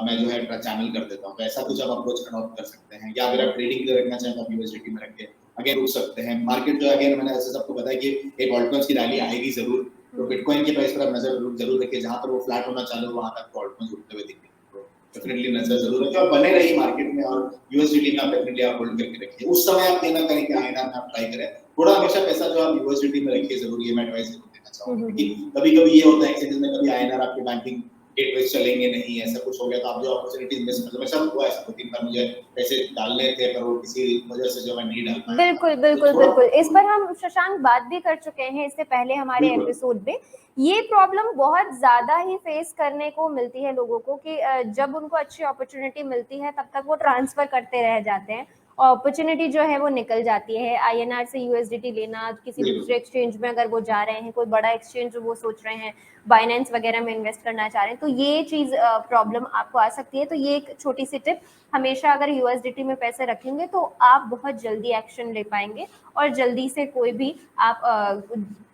मैं जो है चैनल कर देता हूँ। तो ऐसा कुछ आप अप्रोच अडॉप्ट कर सकते हैं, या अगर आप ट्रेडिंग के लिए रखना चाहें तो आप यूएसडीटी में रख के अगेन रुक सकते हैं। मार्केट जो अगेन मैंने ऐसे सबको बताया कि एक ऑल्ट कॉइन्स की रैली आएगी जरूर, तो बिटकॉइन के प्राइस पर आप नजर जरूर रखिए, जहां पर वो फ्लैट होना चालू हो वहां तक ऑल्ट कॉइन्स उठते हुए दिखेंगे तो डेफिनेटली नजर जरूर रखिए और बने रहिए मार्केट में। और यूएसडीटी में आप डेफिनेटली आप होल्ड करके रखिए, उस समय आप ये ना करें कि आईएनआर में आप ट्राई करें, थोड़ा हमेशा पैसा जो आप यूएसडीटी में रखिए जरूर, ये मैं एडवाइस जरूर देना चाहूंगा। क्योंकि कभी-कभी ये होता है एक्सचेंज में कभी आईएनआर आपके बैंकिंग गेटवे चलेंगे नहीं, ऐसा कुछ हो गया तो आप जो अपॉर्चुनिटीज मिस, मतलब ऐसा हुआ, ऐसा 2-3 बार मुझे पैसे डालने थे पर वो किसी वजह से जो मैं नहीं डाल पाया। बिल्कुल बिल्कुल बिल्कुल, इस पर हम शशांक बात भी कर चुके हैं इससे पहले हमारे एपिसोड में। ये प्रॉब्लम बहुत ज्यादा ही फेस करने को मिलती है लोगों को कि जब उनको अच्छी अपॉर्चुनिटी मिलती है तब तक वो ट्रांसफर करते रह जाते हैं, अपॉर्चुनिटी जो है वो निकल जाती है। आईएनआर से यूएसडीटी लेना, किसी दूसरे एक्सचेंज में अगर वो जा रहे हैं, कोई बड़ा एक्सचेंज वो सोच रहे हैं, बाइनेंस वगैरह में इन्वेस्ट करना चाह रहे हैं, तो ये चीज प्रॉब्लम आपको आ सकती है। तो ये एक छोटी सी टिप, हमेशा अगर यूएसडीटी में पैसे रखेंगे तो आप बहुत जल्दी एक्शन ले पाएंगे और जल्दी से कोई भी आप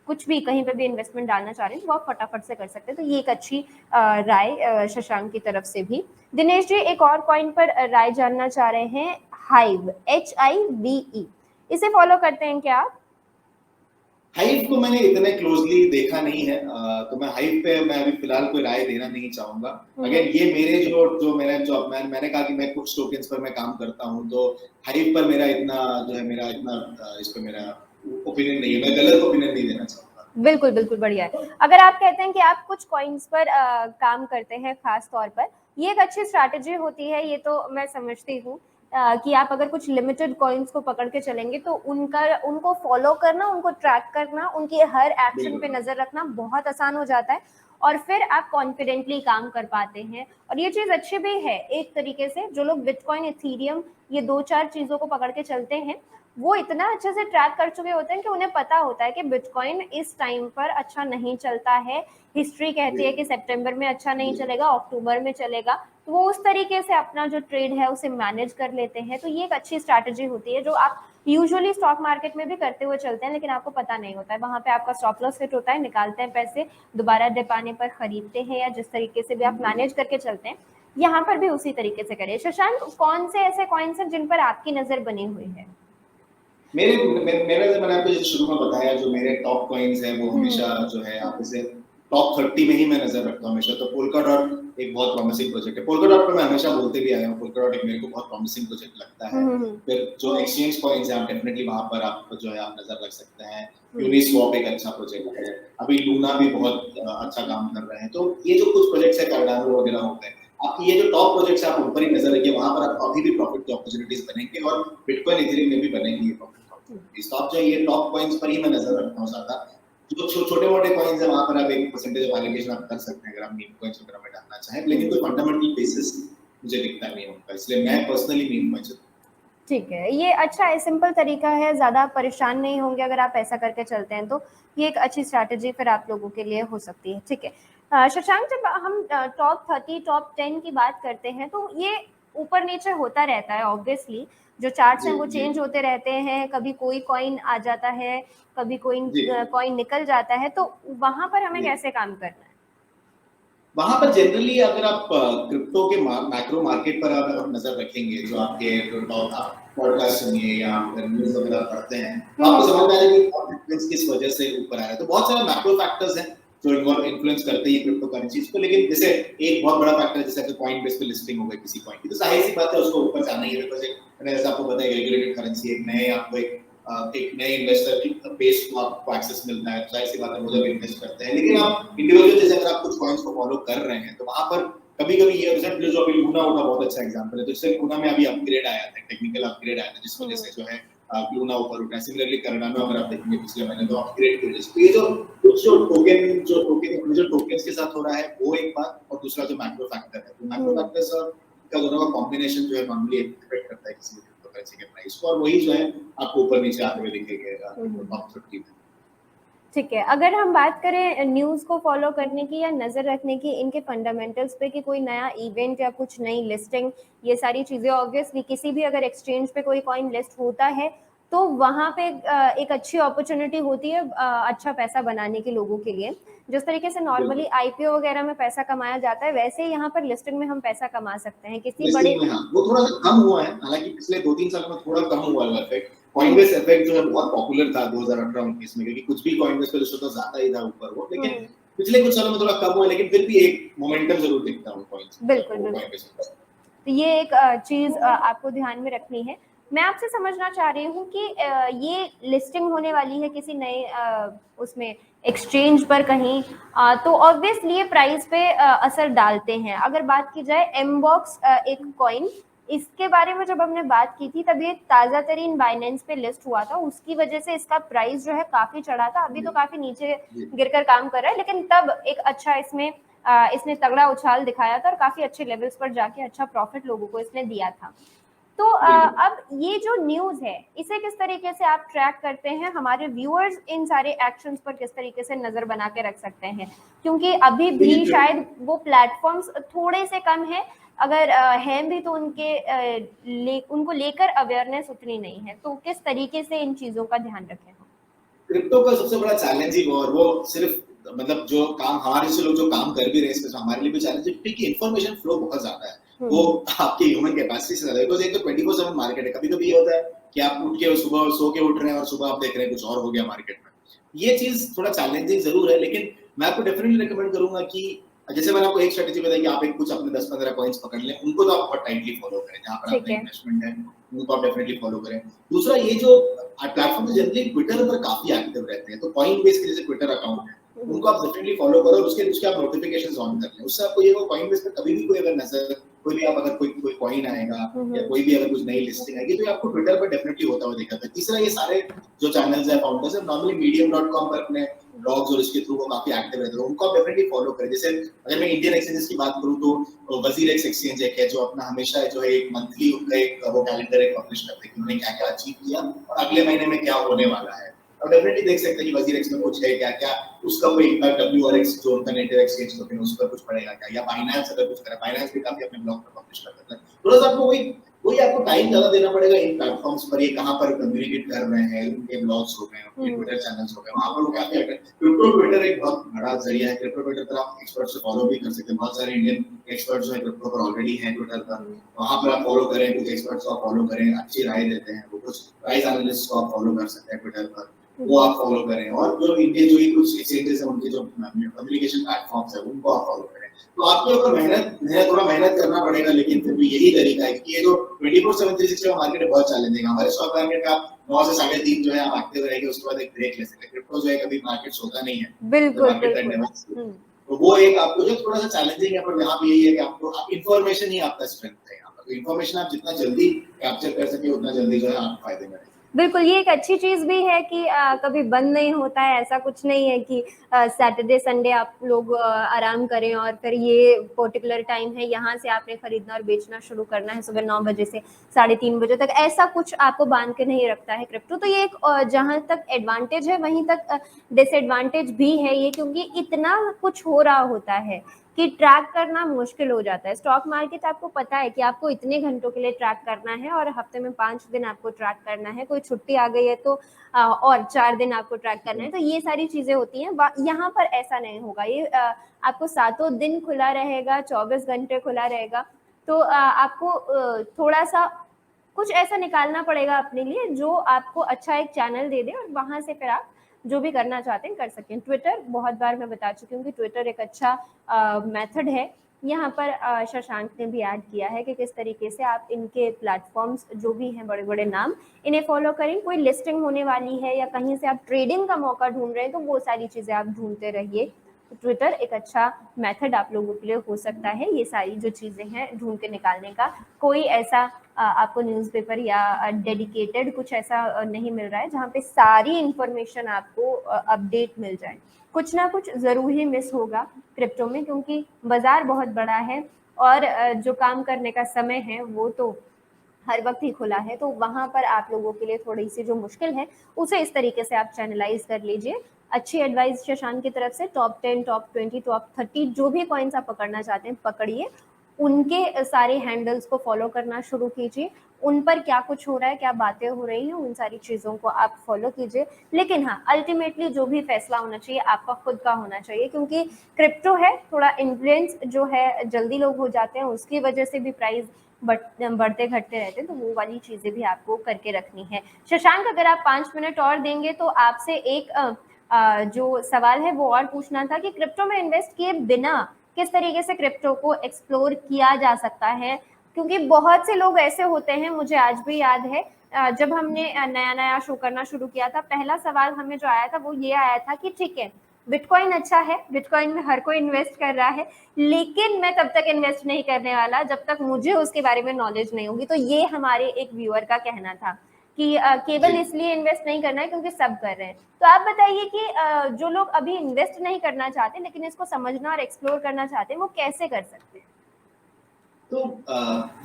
कुछ भी कहीं पे भी इन्वेस्टमेंट डालना चाह रहे हैं तो आप फटाफट से कर सकते हैं। तो ये एक अच्छी राय शशांक की तरफ से भी। दिनेश जी एक और कॉइन पर राय जानना चाह रहे हैं, हाइव, HIVE, इसे फॉलो करते हैं क्या आप? हाइव को मैंने इतने क्लोजली देखा नहीं है, तो मैं हाइव पे मैं अभी फिलहाल कोई राय देना नहीं चाहूंगा। अगर ये मेरे मैंने कहा कि मैं कुछ टोकन्स पर मैं काम करता हूँ, तो हाइव पर मेरा इतना इस पर मेरा ओपिनियन नहीं है, मैं गलत ओपिनियन नहीं देना चाहूंगा। बिल्कुल बिल्कुल बढ़िया है। अगर आप कहते हैं कि आप कुछ कॉइन्स पर काम करते हैं खास तौर पर, ये एक अच्छी स्ट्रैटेजी होती है, ये तो मैं समझती हूँ कि आप अगर कुछ लिमिटेड कॉइन्स को पकड़ के चलेंगे तो उनको फॉलो करना, उनको ट्रैक करना, उनके हर एक्शन पे नजर रखना बहुत आसान हो जाता है और फिर आप कॉन्फिडेंटली काम कर पाते हैं। और ये चीज अच्छी भी है एक तरीके से। जो लोग बिटकॉइन, इथेरियम, ये 2-4 चीजों को पकड़ के चलते हैं, वो इतना अच्छे से ट्रैक कर चुके होते हैं कि उन्हें पता होता है कि बिटकॉइन इस टाइम पर अच्छा नहीं चलता है। हिस्ट्री कहती है कि सितंबर में अच्छा नहीं चलेगा, अक्टूबर में चलेगा, तो वो उस तरीके से अपना जो ट्रेड है उसे मैनेज कर लेते हैं। तो ये एक अच्छी स्ट्रैटेजी होती है जो आप यूजुअली स्टॉक मार्केट में भी करते हुए चलते हैं, लेकिन आपको पता नहीं होता है। वहां पे आपका स्टॉप लॉस हिट होता है, निकालते हैं पैसे, दोबारा डिप आने पर खरीदते हैं, या जिस तरीके से भी आप मैनेज करके चलते हैं, यहाँ पर भी उसी तरीके से करिए। शशांक, कौन से ऐसे कॉइन्स हैं जिन पर आपकी नजर बनी हुई है? मैंने आपको जैसे शुरू में बताया, जो मेरे टॉप कॉइन्स है वो हमेशा जो है आप इसे टॉप 30 में ही मैं नजर रखता हूँ हमेशा। तो पोल्का डॉट एक बहुत प्रॉमिसिंग प्रोजेक्ट है। पोल्का डॉट पर मैं हमेशा बोलते भी आया हूँ, पोल्का डॉट एक मेरे को बहुत प्रॉमिसिंग प्रोजेक्ट लगता है। फिर जो एक्सचेंज कॉइन्स है, आप डेफिनेटली वहां पर आप जो है आप नजर रख सकते हैं। यूनिस्वैप एक अच्छा प्रोजेक्ट है, अभी लूना भी बहुत अच्छा काम कर रहे हैं। तो ये जो कुछ प्रोजेक्ट्स है, कार्डानो वगैरह होते हैं, आपकी ये जो टॉप प्रोजेक्ट्स आप ऊपर ही नजर रखिए, वहां पर आपको अभी भी प्रॉफिट की अपॉर्चुनिटीज बनेंगे और बिटकॉइन इथेरियम में भी बनेंगी प्रॉफिट। स्टॉक जो ये टॉप कॉइन्स पर ही मैं नजर रखता हूँ ज्यादा। जो छोटे मोटे कॉइन्स है वहां पर आप 1% ऑफ एलोकेशन आप कर सकते हैं अगर आप मीम कॉइन्स वगैरह में डालना चाहें, लेकिन कोई फंडामेंटल बेसिस मुझे दिखता नहीं होगा, इसलिए मैं पर्सनली मीम कॉइन्स। ठीक है, ये अच्छा है, सिंपल तरीका है, ज़्यादा परेशान नहीं होंगे अगर आप ऐसा करके चलते हैं, तो ये एक अच्छी स्ट्रैटेजी फिर आप लोगों के लिए हो सकती है। ठीक है शशांक, जब हम टॉप 30, टॉप 10 की बात करते हैं तो ये ऊपर नीचे होता रहता है ऑब्वियसली। जो चार्ट्स हैं वो चेंज होते रहते हैं, कभी कोई कॉइन आ जाता है, कभी कॉइन निकल जाता है, तो वहां पर हमें कैसे काम करना है? वहां पर जनरली अगर आप क्रिप्टो के मैक्रो मार्केट पर अगर आप नजर रखेंगे, जो आपके पॉडकास्ट सुनिए या न्यूज़ वगैरह पढ़ते हैं, आपको समझ में आएगा कि किस वजह से ऊपर आ रहा है। तो बहुत सारे मैक्रो फैक्टर्स हैं जो इन्फ्लुएंस करते हैं क्रिप्टो करेंसीज को, लेकिन जैसे एक बहुत बड़ा फैक्टर जैसे कॉइन बेस पे लिस्टिंग हो गई किसी कॉइन की, तो जाहिर सी बात है उसको ऊपर जाना ही है, बिकॉज़ मैंने जैसा आपको बताया रेगुलेटेड करेंसी, एक नए इन्वेस्टर की बेस को आपको एक्सेस मिलता है, जाहिर सी बात है वो जब इन्वेस्ट करते हैं। लेकिन आप इंडिविजुअल जैसे अगर आप कुछ कॉइन्स को फॉलो कर रहे हैं, तो वहां पर कभी-कभी ये रिजल्ट जो अभी लूना का बहुत अच्छा एग्जांपल है, तो इससे लूना में अभी अपग्रेड आया था, टेक्निकल अपग्रेड आया था, जिस वजह से जो है लूना ऊपर उठा है। सिमिलरली कार्डानो अगर आप देखेंगे पिछले महीने, तो अपग्रेड की वजह से ये जो टोकन्स के साथ हो रहा है वो एक बात, और दूसरा जो मैक्रो फैक्टर है, तो मैक्रो फैक्टर्स का दोनों का कॉम्बिनेशन जो है नॉर्मली इफेक्ट करता है किसी क्रिप्टो करेंसी के प्राइस को, और वही जो है आपको ऊपर नीचे आते हुए दिखेगा टॉप 30 में। ठीक है, अगर हम बात करें न्यूज़ को फॉलो करने की या नज़र रखने की इनके फंडामेंटल्स पे, कि कोई नया इवेंट या कुछ नई लिस्टिंग, ये सारी चीज़ें ऑब्वियसली किसी भी अगर एक्सचेंज पे कोई कॉइन लिस्ट होता है तो वहाँ पे एक अच्छी अपॉर्चुनिटी होती है अच्छा पैसा बनाने के लोगों के लिए। जिस तरीके से नॉर्मली आईपीओ वगैरह में पैसा कमाया जाता है, वैसे ही यहाँ पर लिस्टिंग में हम पैसा कमा सकते हैं किसी बड़े। वो थोड़ा सा कम हुआ है, हालांकि पिछले 2-3 सालों में थोड़ा कम हुआ है इफेक्ट। कॉइनबेस इफेक्ट जो है बहुत पॉपुलर था 2018-19 में, क्योंकि कुछ भी कॉइनबेस पे तो ज्यादा ही था ऊपर वो, लेकिन पिछले कुछ सालों में थोड़ा कम हुआ, लेकिन फिर भी एक मोमेंटम जरूर दिखता है कॉइन्स। बिल्कुल। तो ये एक चीज आपको ध्यान में रखनी है। मैं आपसे समझना चाह रही हूँ कि ये लिस्टिंग होने वाली है किसी नए उसमें एक्सचेंज पर कहीं, तो ऑब्वियसली ये प्राइस पे असर डालते हैं। अगर बात की जाए एमबॉक्स एक कॉइन, इसके बारे में जब हमने बात की थी तब ये ताज़ा तरीन बाइनेंस पे लिस्ट हुआ था, उसकी वजह से इसका प्राइस जो है काफी चढ़ा था। अभी तो काफी नीचे गिरकर काम कर रहा है, लेकिन तब एक अच्छा इसने तगड़ा उछाल दिखाया था और काफी अच्छे लेवल्स पर जाके अच्छा प्रॉफिट लोगों को इसने दिया था। तो अब ये जो न्यूज़ है इसे किस तरीके से आप ट्रैक करते हैं? हमारे व्यूअर्स इन सारे एक्शंस पर किस तरीके से नजर बना के रख सकते हैं? क्योंकि अभी भी शायद वो प्लेटफॉर्म्स थोड़े से कम है, अगर हैं भी तो उनको लेकर अवेयरनेस उतनी नहीं है, तो किस तरीके से इन चीजों का ध्यान रखें? क्रिप्टो का सबसे बड़ा चैलेंज ही वो सिर्फ मतलब जो काम हमारे से लोग जो काम कर भी रहे हैं, इसमें हमारे लिए भी चैलेंज है क्योंकि इन्फॉर्मेशन फ्लो बहुत ज्यादा है, वो आपके ह्यूमन कैपेसिटी से ज्यादा है। बिकॉज़ एक तो 24/7 मार्केट है, कभी-कभी ये होता है कि आप उठ के सुबह सो के उठ रहे हैं और सुबह आप देख रहे हैं कुछ और हो गया मार्केट में, ये चीज थोड़ा चैलेंजिंग जरूर है, लेकिन मैं आपको डेफिनेटली रिकमेंड करूंगा कि जैसे मैंने आपको एक स्ट्रेटेजी बताई कि आप एक कुछ अपने 10-15 कॉइन्स पकड़ लें, उनको तो आप बहुत टाइटली फॉलो करें, जहां पर आपका इन्वेस्टमेंट है उनको आप डेफिनेटली फॉलो करें। दूसरा, ये जो प्लेटफॉर्म जनरली ट्विटर पर काफी एक्टिव रहते हैं, तो कॉइन बेस के जैसे ट्विटर अकाउंट है उनको आप डेफिनेटली फॉलो करो, और उसके आप नोटिफिकेशंस ऑन कर लें। उससे आपको ये कॉइन बेस पे कभी भी कोई अगर नजर, कोई भी आप अगर कोई कॉइन आएगा या कोई भी अगर कुछ नई लिस्टिंग आएगी, तो ये आपको ट्विटर पर डेफिनेटली होता हुआ दिखेगा। तीसरा, ये सारे जो चैनल्स है फाउंडर्स है नॉर्मली medium.com पर अपने ब्लॉग्स और इसके थ्रू वो काफी एक्टिव रहते हैं, उनको आप डेफिनेटली फॉलो करें। जैसे अगर मैं इंडियन एक्सचेंजेस की बात करूं तो वजीर एक्स एक्सचेंज है जो अपना हमेशा जो है एक मंथली उनका एक वो कैलेंडर एक पब्लिश करते हैं कि उन्होंने क्या क्या अचीव किया और अगले महीने में क्या होने वाला है। और डेफिनेटली देख सकते हैं कि वजीर एक्स में कुछ है क्या क्या, उसका कोई इम्पैक्ट WRX जो उनका नेटिव एक्सचेंज होते हैं उस पर कुछ पड़ेगा क्या, या बाइनेंस अगर कुछ करा, बाइनेंस भी काफी अपने ब्लॉग पर पब्लिश करता है। थोड़ा सा आपको वही आपको टाइम ज्यादा देना पड़ेगा इन प्लेटफॉर्म्स पर, ये कहां पर कम्युनिकेट कर रहे हैं, उनके ब्लॉग्स हो गए, उनके ट्विटर चैनल्स हो गए, वहां पर वो काफी क्रिप्टो ट्विटर एक बहुत बड़ा जरिया है। क्रिप्टो ट्विटर पर आप एक्सपर्ट से फॉलो भी कर सकते हैं, बहुत सारे इंडियन एक्सपर्ट्स जो है क्रिप्टो पर ऑलरेडी हैं ट्विटर पर, वहां पर आप फॉलो करें, कुछ एक्सपर्ट्स को आप फॉलो करें, अच्छी राय देते हैं वो, कुछ प्राइस एनालिस्ट को आप फॉलो कर सकते हैं ट्विटर पर, वो आप फॉलो करें। और जो इंडिया जो कुछ एक्सचेंजेस है उनके जो कम्युनिकेशन प्लेटफॉर्म्स है उनको आप फॉलो करें। तो आपके ऊपर थोड़ा मेहनत करना पड़ेगा, लेकिन फिर भी यही तरीका है कि ये जो 24/7 360 मार्केट है बहुत चैलेंजिंग है। हमारे स्टॉक मार्केट का 9 से 3:30 जो है आप एक्टिव रहेंगे, उसके बाद एक ब्रेक ले सकते हैं। क्रिप्टो जो है कभी मार्केट होता नहीं है, बिल्कुल। तो वो एक आपको जो थोड़ा सा चैलेंजिंग है, पर यहाँ पे यही है कि आपको इंफॉर्मेशन ही आपका स्ट्रेंथ है। यहाँ पर इंफॉर्मेशन आप जितना जल्दी कैप्चर कर सके उतना जल्दी जो है आप फायदे में रहेंगे। बिल्कुल, ये एक अच्छी चीज भी है कि कभी बंद नहीं होता है। ऐसा कुछ नहीं है कि सैटरडे संडे आप लोग आराम करें और फिर ये पर्टिकुलर टाइम है यहाँ से आपने खरीदना और बेचना शुरू करना है सुबह 9 बजे से 3:30 बजे तक, ऐसा कुछ आपको बांध के नहीं रखता है क्रिप्टो। तो ये एक जहां तक एडवांटेज है वहीं तक डिसएडवांटेज भी है ये, क्योंकि इतना कुछ हो रहा होता है कि ट्रैक करना मुश्किल हो जाता है। स्टॉक मार्केट आपको पता है कि आपको इतने घंटों के लिए ट्रैक करना है और हफ्ते में 5 दिन आपको ट्रैक करना है, कोई छुट्टी आ गई है तो और 4 दिन आपको ट्रैक करना है, तो ये सारी चीजें होती हैं। यहाँ पर ऐसा नहीं होगा, ये आपको 7 दिन खुला रहेगा, 24 घंटे खुला रहेगा। तो आपको थोड़ा सा कुछ ऐसा निकालना पड़ेगा अपने लिए जो आपको अच्छा एक चैनल दे दे, और वहां से फिर आप जो भी करना चाहते हैं कर सकते हैं। ट्विटर बहुत बार मैं बता चुकी हूँ कि ट्विटर एक अच्छा मेथड है। यहाँ पर शशांक ने भी ऐड किया है कि किस तरीके से आप इनके प्लेटफॉर्म्स जो भी हैं बड़े बड़े नाम, इन्हें फॉलो करें। कोई लिस्टिंग होने वाली है या कहीं से आप ट्रेडिंग का मौका ढूंढ रहे हैं तो वो सारी चीजें आप ढूंढते रहिए। तो ट्विटर एक अच्छा मेथड आप लोगों के लिए हो सकता है ये सारी जो चीजें हैं ढूंढ के निकालने का। कोई ऐसा आपको न्यूज़पेपर या डेडिकेटेड कुछ ऐसा नहीं मिल रहा है जहाँ पे सारी इंफॉर्मेशन आपको अपडेट मिल जाए। कुछ ना कुछ जरूर ही मिस होगा क्रिप्टो में, क्योंकि बाजार बहुत बड़ा है और जो काम करने का समय है वो तो हर वक्त ही खुला है। तो वहां पर आप लोगों के लिए थोड़ी सी जो मुश्किल है उसे इस तरीके से आप चैनलाइज कर लीजिए। अच्छी एडवाइस शशांक की तरफ से, टॉप 10, टॉप 20, टॉप 30 जो भी कॉइन्स आप पकड़ना चाहते हैं पकड़िए, उनके सारे हैंडल्स को फॉलो करना शुरू कीजिए, उन पर क्या कुछ हो रहा है, क्या बातें हो रही हैं, उन सारी चीज़ों को आप फॉलो कीजिए। लेकिन हाँ, अल्टीमेटली जो भी फैसला होना चाहिए आपका खुद का होना चाहिए, क्योंकि क्रिप्टो है, थोड़ा इन्फ्लुएंस जो है जल्दी लोग हो जाते हैं, उसकी वजह से भी प्राइस बढ़ते घटते रहते हैं। तो वो वाली चीज़ें भी आपको करके रखनी है। शशांक, अगर आप 5 मिनट और देंगे तो आपसे एक जो सवाल है वो और पूछना था कि क्रिप्टो में इन्वेस्ट किए बिना किस तरीके से क्रिप्टो को एक्सप्लोर किया जा सकता है, क्योंकि बहुत से लोग ऐसे होते हैं, मुझे आज भी याद है जब हमने नया नया शो करना शुरू किया था, पहला सवाल हमें जो आया था वो ये आया था कि ठीक है बिटकॉइन अच्छा है, बिटकॉइन में हर कोई इन्वेस्ट कर रहा है, लेकिन मैं तब तक इन्वेस्ट नहीं करने वाला जब तक मुझे उसके बारे में नॉलेज नहीं होगी। तो ये हमारे एक व्यूअर का कहना था कि केवल इसलिए इन्वेस्ट नहीं करना है क्योंकि सब कर रहे हैं। तो आप बताइए कि जो लोग अभी इन्वेस्ट नहीं करना चाहते लेकिन इसको समझना और एक्सप्लोर करना चाहते हैं वो कैसे कर सकते हैं? तो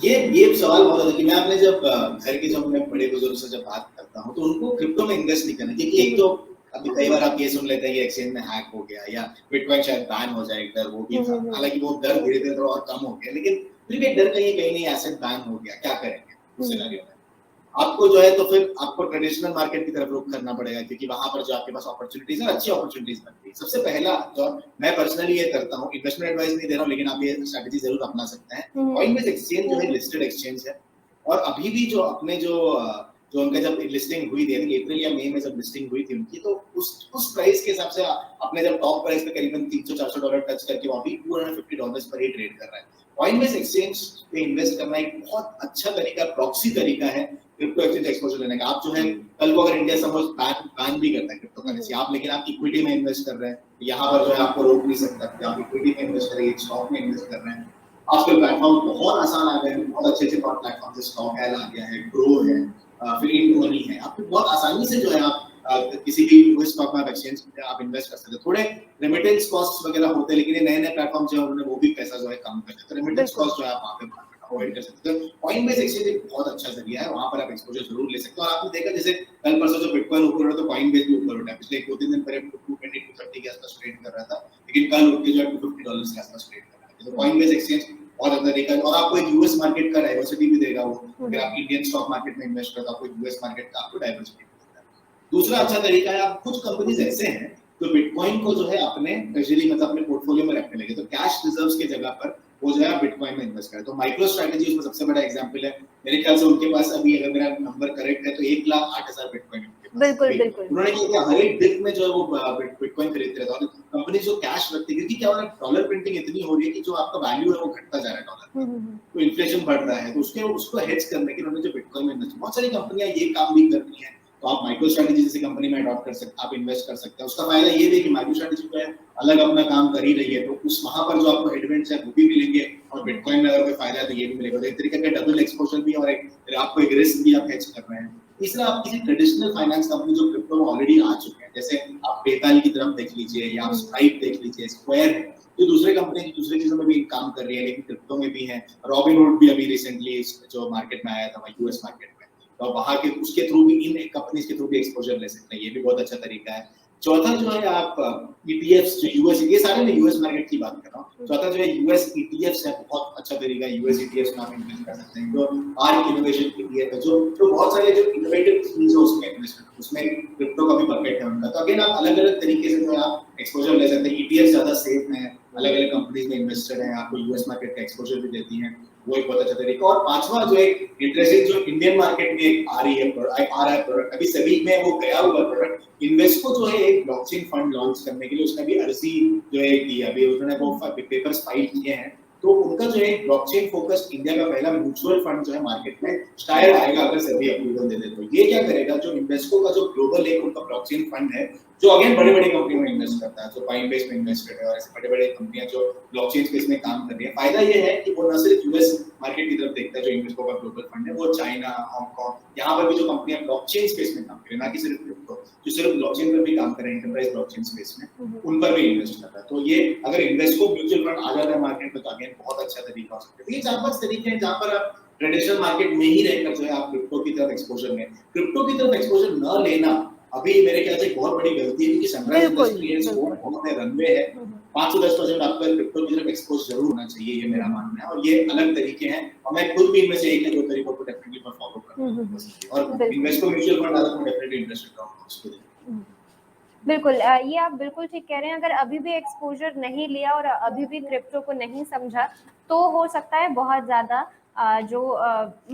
ये सवाल बहुत है कि मैं अपने जब घर के जब मैं बड़े बुजुर्ग से जब बात करता हूँ तो उनको क्रिप्टो में इन्वेस्ट नहीं करना, क्योंकि एक तो अभी कई बार आप ये सुन लेते हैं कि एक्सचेंज में हैक हो गया या बिटकॉइन शायद बैन हो जाए, एक डर वो भी था। हालांकि वो डर धीरे धीरे थोड़ा और कम हो गया, लेकिन फिर भी डर कहीं नहीं एसेट बैन हो गया, क्या करेंगे उस सिनेरियो में? आपको जो है तो फिर आपको ट्रेडिशनल मार्केट की तरफ रुख करना पड़ेगा, क्योंकि वहां पर जो आपके पास अपॉर्चुनिटीज है, अच्छी अपॉर्चुनिटीज बनती है। सबसे पहला जो मैं पर्सनली ये करता हूँ, इन्वेस्टमेंट एडवाइस नहीं दे रहा हूँ, लेकिन आप ये स्ट्रेटजी जरूर अपना सकते हैं। कॉइनबेस एक्सचेंज जो है लिस्टेड एक्सचेंज है, और अभी भी जो अपने जो जो उनका जब लिस्टिंग हुई थी, अप्रैल या मई में जब लिस्टिंग हुई थी उनकी, तो उस प्राइस के हिसाब से अपने जब टॉप प्राइस पे करीबन $300-400 टच करके वहाँ भी $250 पर ही ट्रेड कर रहा है। कॉइनबेस एक्सचेंज पे इन्वेस्ट करना एक बहुत अच्छा तरीका, प्रॉक्सी तरीका है क्रिप्टो एक्सचेंज एक्सपोजर लेने का। आप जो है कल को अगर इंडिया सपोज बैन भी करता है क्रिप्टो करेंसी, आप लेकिन आप इक्विटी में इन्वेस्ट कर रहे हैं, यहाँ पर जो है आपको रोक नहीं सकता कि आप इक्विटी में इन्वेस्ट करेंगे, स्टॉक में इन्वेस्ट कर रहे हैं। आजकल प्लेटफॉर्म बहुत आसान आ गए हैं, बहुत अच्छे प्लेटफॉर्म से स्टॉक एल आ गया है, ग्रो है, फिर इन मनी है, आपको बहुत आसानी से जो है आप किसी भी स्टॉक में एक्सचेंज में आप इन्वेस्ट कर सकते हैं। थोड़े रेमिटेंस कॉस्ट वगैरह होते हैं, लेकिन ये नए प्लेटफॉर्म जो है उन्होंने वो भी पैसा जो है कम कर दिया, तो रेमिटेंस कॉस्ट जो है आप वहाँ पे अवॉइड कर सकते हो। कॉइनबेस एक्सचेंज एक बहुत अच्छा जरिया है, वहाँ पर आप एक्सपोजर जरूर ले सकते हो। और आपने देखा जैसे कल परसों जो बिटकॉइन ऊपर उठा तो कॉइनबेस भी ऊपर उठा, पिछले 2-3 दिन पहले 220-230 के आसपास ट्रेड कर रहा था, लेकिन कल उठ के जो है $250 के आसपास ट्रेड कर रहा है। तो कॉइनबेस एक्सचेंज बहुत अच्छा तरीका है, और आपको एक यूएस मार्केट का डाइवर्सिटी भी देगा वो। अगर आप इंडियन स्टॉक मार्केट में इन्वेस्ट करते हो, आपको यूएस मार्केट का आपको डाइवर्सिटी देता है। दूसरा अच्छा तरीका है, आप कुछ कंपनीज ऐसे हैं जो बिटकॉइन को जो है अपने ट्रेजरी मतलब अपने पोर्टफोलियो में रखने लगे, तो कैश रिजर्व्स की जगह पर वो जो है बिटकॉइन में इन्वेस्ट करें। तो माइक्रो स्ट्रेटजी उसमें सबसे बड़ा एग्जांपल है। मेरे ख्याल से उनके पास अभी, अगर मेरा नंबर करेक्ट है, तो 1,08,000 बिटकॉइन है। बिल्कुल बिल्कुल। उन्होंने क्या किया, हर एक दिन में जो है वो बिटकॉइन खरीदते रहता है। कंपनी जो कैश रखती है, क्योंकि क्या हो रहा है, डॉलर प्रिंटिंग इतनी हो रही है कि जो आपका वैल्यू है वो घटता जा रहा है डॉलर, तो इन्फ्लेशन बढ़ रहा है, तो उसको हेज करने के लिए उन्होंने जो बिटकॉइन में इन्वेस्ट, बहुत सारी कंपनियां ये काम भी कर रही हैं। तो आप माइक्रो स्ट्रेटजी जैसी कंपनी में अडॉप्ट कर सकते, आप इन्वेस्ट कर सकते हैं। उसका फायदा ये भी कि माइक्रो स्ट्रेटजी जो है अलग अपना काम कर ही रही है, तो उस वहां पर जो आपको हेडविंड्स है वो भी मिलेंगे, और बिटकॉइन में अगर कोई फायदा है तो ये भी मिलेगा। तो एक तरीके का डबल एक्सपोजर भी, और आपको एक रिस्क भी आप हेज कर रहे हैं। तीसरा, आप किसी ट्रेडिशनल फाइनेंस कंपनी जो क्रिप्टो में ऑलरेडी आ चुके हैं, जैसे आप पेपैल की तरफ देख लीजिए, या आप स्ट्राइप देख लीजिए, स्क्वायर, जो दूसरे कंपनी दूसरे चीजों में भी काम कर रही है लेकिन क्रिप्टो में भी है। रॉबिनहुड भी अभी रिसेंटली जो मार्केट में आया था यूएस मार्केट में, तो वहां के उसके थ्रू भी, इन कंपनीज के थ्रू भी एक्सपोजर ले सकते हैं, ये भी बहुत अच्छा तरीका है। चौथा जो है, आप ईटीएफ्स जो यूएस, ये सारे मैं यूएस मार्केट की बात कर रहा हूँ। चौथा जो है यूएस ईटीएफ्स है, बहुत अच्छा तरीका है। यूएस ईटीएफ्स में आप इन्वेस्ट कर सकते हैं, जो आर्क इनोवेशन ईटीएफ है, जो बहुत सारे जो इनोवेटिव चीजें उसमें इन्वेस्ट करते हैं, उसमें क्रिप्टो का भी बकेट है उनका। तो अगेन आप अलग अलग तरीके से जो है आप एक्सपोजर ले सकते हैं। ईटीएफ ज्यादा सेफ है, अलग अलग कंपनीज में इन्वेस्टेड है, आपको यूएस मार्केट का एक्सपोजर भी देती हैं, वो एक बहुत अच्छा तरीका। और पांचवा जो एक इंटरेस्टिंग, जो इंडियन मार्केट में आ रही है प्रोडक्ट, अभी सभी में वो गया हुआ प्रोडक्ट, इन्वेस्को जो है एक ब्लॉकचेन फंड लॉन्च करने के लिए उसने भी अर्जी जो है की, अभी उन्होंने वो पेपर्स फाइल किए हैं। तो उनका जो है ब्लॉकचेन फोकस्ड इंडिया का पहला म्यूचुअल फंड जो है मार्केट में शायद आएगा, अगर सभी अप्रूवल दे दे तो। ये क्या करेगा, जो इन्वेस्को का जो ग्लोबल एक उनका ब्लॉकचेन फंड है, जो अगेन बड़ी बड़ी कंपनी में इन्वेस्ट करता है, जो कॉइनबेस में इन्वेस्टेड है, और ऐसे बड़े बड़े कंपनियां जो ब्लॉकचेन स्पेस में काम कर रही है। फायदा ये है कि वो न सिर्फ यूएस मार्केट की तरफ देखता है, जो इन्वेस्को का ग्लोबल फंड है, वो चाइना, हांगकांग, यहाँ पर भी जो कंपनियां ब्लॉकचेन स्पेस में काम कर रही है, ना कि सिर्फ क्रिप्टो, जो सिर्फ ब्लॉकचेन पर भी काम कर रहे हैं, एंटरप्राइज ब्लॉकचेन स्पेस में, उन पर भी इन्वेस्ट कर रहा है। तो ये अगर इन्वेस्को म्यूचुअल फंड आ जाता है मार्केट में, तो अगेन बहुत अच्छा तरीका हो सकता है। ये 4-5 तरीके हैं जहाँ पर आप ट्रेडिशनल मार्केट में ही रहकर जो है आप क्रिप्टो की तरफ एक्सपोजर में, क्रिप्टो की तरफ एक्सपोजर न लेना अभी मेरे ख्याल से बहुत बड़ी गलती है, क्योंकि सनराइज इंडस्ट्री है, स्कोप बहुत है, रनवे है। 5-10% आपका क्रिप्टो की तरफ एक्सपोज जरूर होना चाहिए, ये मेरा मानना है। और ये अलग तरीके हैं, और मैं खुद भी इनमें से एक या दो तरीकों को डेफिनेटली मैं फॉलो करता हूं, और इन्वेस्टमेंट म्यूचुअल फंड आदत में डेफिनेटली इंटरेस्टेड रहूंगा उसको। बिल्कुल, ये आप बिल्कुल ठीक कह रहे हैं। अगर अभी भी एक्सपोजर नहीं लिया और अभी भी क्रिप्टो को नहीं समझा, तो हो सकता है बहुत ज़्यादा जो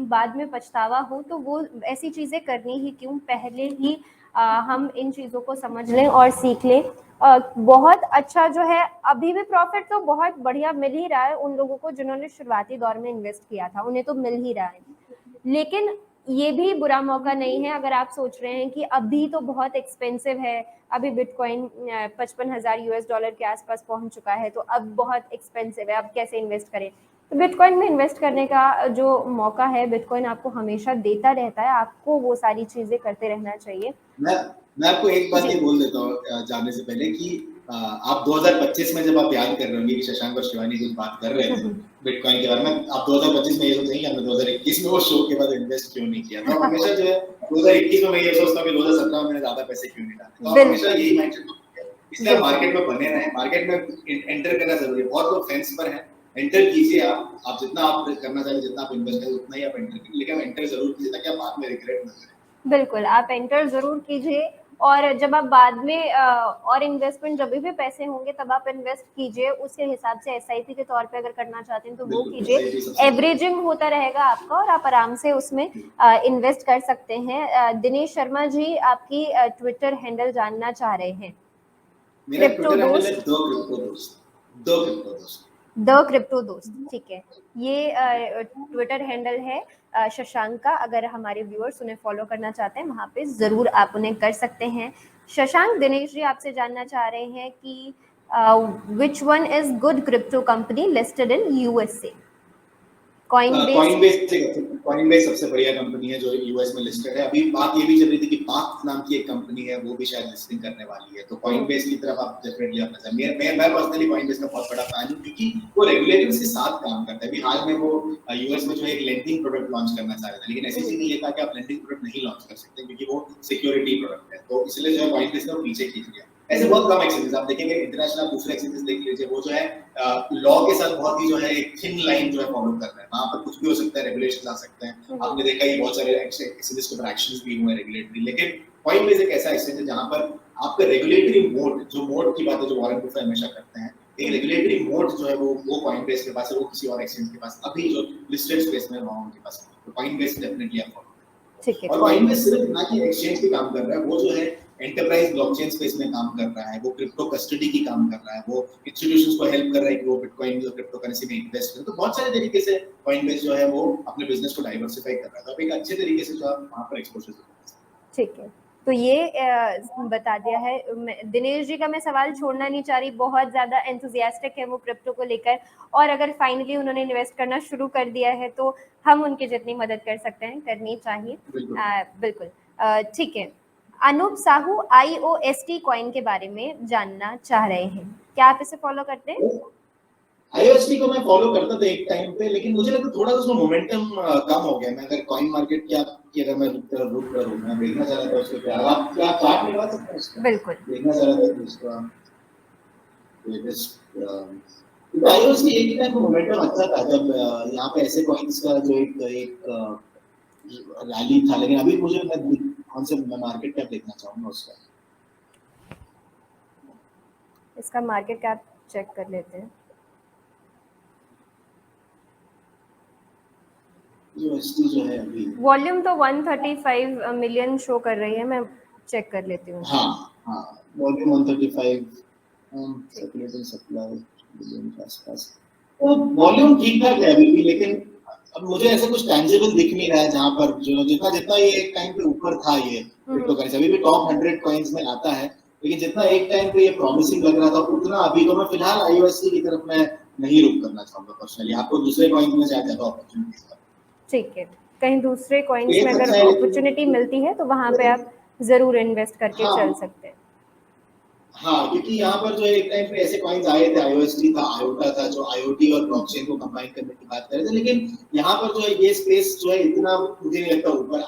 बाद में पछतावा हो, तो वो ऐसी चीज़ें करनी ही क्यों, पहले ही हम इन चीज़ों को समझ लें और सीख लें। बहुत अच्छा जो है, अभी भी प्रॉफिट तो बहुत बढ़िया मिल ही रहा है उन लोगों को जिन्होंने शुरुआती दौर में इन्वेस्ट किया था, उन्हें तो मिल ही रहा है। लेकिन ये भी बुरा मौका नहीं है अगर आप सोच रहे हैं कि अभी तो बहुत एक्सपेंसिव है, अभी बिटकॉइन $55,000 के आसपास पहुंच चुका है, तो अब बहुत एक्सपेंसिव है, अब कैसे इन्वेस्ट करें। तो बिटकॉइन में इन्वेस्ट करने का जो मौका है, बिटकॉइन आपको हमेशा देता रहता है, आपको वो सारी चीजें करते रहना चाहिए। मैं आपको एक बात ये बोल देता हूँ जाने से पहले कि आप 2025 में जब आप याद कर रहे होंगे कि शशांक और शिवानी कुछ बात कर रहे थे बिटकॉइन के बारे में, आप 2025 में ये सोचेंगे कि हमने 2021 में वो शो के बाद इन्वेस्ट क्यों नहीं किया। तो हमेशा जो है 2021 में मैं ये सोचता हूँ कि 2017 में मैंने ज्यादा पैसे क्यों नहीं डाले। तो हमेशा यही माइंडसेट है, इसलिए मार्केट में बने रहें, मार्केट में एंटर करना जरूरी है। बहुत लोग फेंस पर हैं, एंटर कीजिए आप जितना आप करना चाहिए, जितना आप इन्वेस्ट करें उतना ही आप एंटर कीजिए, लेकिन एंटर जरूर कीजिए ताकि आप बाद में रिग्रेट ना करें। बिल्कुल, आप एंटर जरूर कीजिए और जब आप बाद में और इन्वेस्टमेंट जब भी पैसे होंगे तब आप इन्वेस्ट कीजिए, उसके हिसाब से एसआईपी के तौर पे अगर करना चाहते हैं तो वो कीजिए। एवरेजिंग होता रहेगा आपका और आप आराम से उसमें इन्वेस्ट कर सकते हैं। दिनेश शर्मा जी आपकी ट्विटर हैंडल जानना चाह रहे हैं। मेरा ट्विटर हैंडल है द क्रिप्टो दोस्त, ठीक है। ये ट्विटर हैंडल है शशांक का। अगर हमारे व्यूअर्स उन्हें फॉलो करना चाहते हैं वहां पे जरूर आप उन्हें कर सकते हैं। शशांक, दिनेश जी आपसे जानना चाह रहे हैं कि which one is good crypto company listed in USA? Coinbase सबसे बढ़िया कंपनी है जो यूएस में लिस्टेड है। अभी बात ये भी चल रही थी कि पाथ नाम की एक कंपनी है वो भी शायद लिस्टिंग करने वाली है, तो कॉइनबेस की तरफ आप डेफिनेटली अपना चाहिए। मैं पर्सनली कॉइनबेस का बहुत बड़ा फैन हूं क्योंकि वो रेगुलेटर्स के साथ काम करता है। अभी हाल में वो यूएस में जो एक लेंडिंग प्रोडक्ट लॉन्च करना चाह रहे थे, लेकिन एसईसी ने ये कहा कि आप लेंडिंग प्रोडक्ट नहीं लॉन्च कर सकते क्योंकि वो सिक्योरिटी प्रोडक्ट है, तो इसलिए जो है कॉइनबेस ने पीछे खींच लिया। ऐसे बहुत कम एक्सचेंजेस आप देखेंगे, इंटरनेशनल आप दूसरे एक्सचेंजेस देख लीजिए, वो जो है लॉ के साथ बहुत ही जो है एक थिन लाइन जो है फॉलो कर रहे हैं। वहां पर कुछ भी हो सकता है, रेगुलेशंस आ सकते हैं। आपने देखा ही बहुत सारे एक्सचेंजेस के ऊपर एक्शंस भी हुए रेगुलेटरी, लेकिन कॉइनबेस एक ऐसा एक्सचेंज है जहां पर आपका रेगुलेटरी मोड, जो मोड की बात है जो वॉरेन बफेट हमेशा करते हैं, एक रेगुलेटरी मोड जो है वो कॉइनबेस के पास है, वो किसी और एक्सचेंज के पास अभी जो लिस्टेड स्पेस में वहां उनके पास है। तो कॉइनबेस डेफिनेटली आप फॉलो करें। ठीक है। और कॉइनबेस सिर्फ ना कि एक्सचेंज पे काम कर रहा है, वो जो है एंटरप्राइज ब्लॉकचेन स्पेस में काम कर रहा है, वो क्रिप्टो कस्टडी की काम कर रहा है, वो इंस्टीट्यूशंस को हेल्प कर रहा है कि वो बिटकॉइन और क्रिप्टो करेंसी में इन्वेस्ट करें। तो बहुत सारे तरीके से कॉइनबेस जो है वो अपने बिजनेस को डाइवर्सिफाई कर रहा है, तो एक अच्छे तरीके से जो आप वहां पर एक्सपोजर कर सकते हैं। ठीक है, तो ये बता दिया है। दिनेश जी का मैं सवाल छोड़ना नहीं चाह रही, बहुत ज्यादा एंथुजियास्टिक है वो क्रिप्टो को लेकर, और अगर फाइनली उन्होंने इन्वेस्ट करना शुरू कर दिया है तो हम उनकी जितनी मदद कर सकते हैं करनी चाहिए। बिल्कुल। ठीक है, अनूप साहू IOST कॉइन के बारे में जानना चाह रहे हैं, क्या आप इसे फॉलो करते हैं? IOST को मैं फॉलो करता था एक टाइम पे, लेकिन मुझे लगता थोड़ा सा उसमें मोमेंटम कम हो गया। मैं अगर कॉइन मार्केट की अगर मैं रुक करूं, मैं देखना चाह रहा था उसको, क्या आप क्या चार्ट निकाल सकते हैं उसका? बिल्कुल देखना चाह रहा था उसका लेटेस्ट। IOST एक टाइम पे मोमेंटम अच्छा था जब यहाँ पे ऐसे कॉइन्स का जो एक रैली था, लेकिन अभी मुझे कौन से मार्केट कैप देखना चाहूंगा उसका। इसका मार्केट कैप चेक कर लेते हैं। यूएसटी जो है अभी वॉल्यूम तो 135 मिलियन शो कर रही है, मैं चेक कर लेती हूँ। हाँ वॉल्यूम 135 सर्कुलेटिंग सप्लाई मिलियन के आसपास, तो वॉल्यूम ठीक ठाक है अभी भी, लेकिन अब मुझे ऐसा कुछ टैंजिबल दिख नहीं रहा है जहां पर जो जितना ये एक टाइम पे ऊपर था ये क्रिप्टो करेंसी, अभी भी टॉप 100 कॉइन्स में आता है, लेकिन जितना एक टाइम पे ये प्रॉमिसिंग लग रहा था उतना अभी तो मैं फिलहाल IOST की तरफ मैं नहीं रुक करना चाहूंगा पर्सनली। आपको दूसरे कॉइन्स में शायद ज्यादा अपॉर्चुनिटीज है। ठीक है, कहीं दूसरे कॉइन्स में अगर अपॉर्चुनिटी मिलती है तो वहां पे आप जरूर इन्वेस्ट करके चल सकते हैं। हाँ, क्योंकि यहाँ पर जो एक टाइम पे ऐसे कॉइन्स आए थे, IOST था, आयोटा था, जो IoT और ब्लॉकचेन को कंबाइन करने की बात कर रहे थे, लेकिन यहाँ पर जो है ये स्पेस जो है इतना मुझे नहीं लगता ऊपर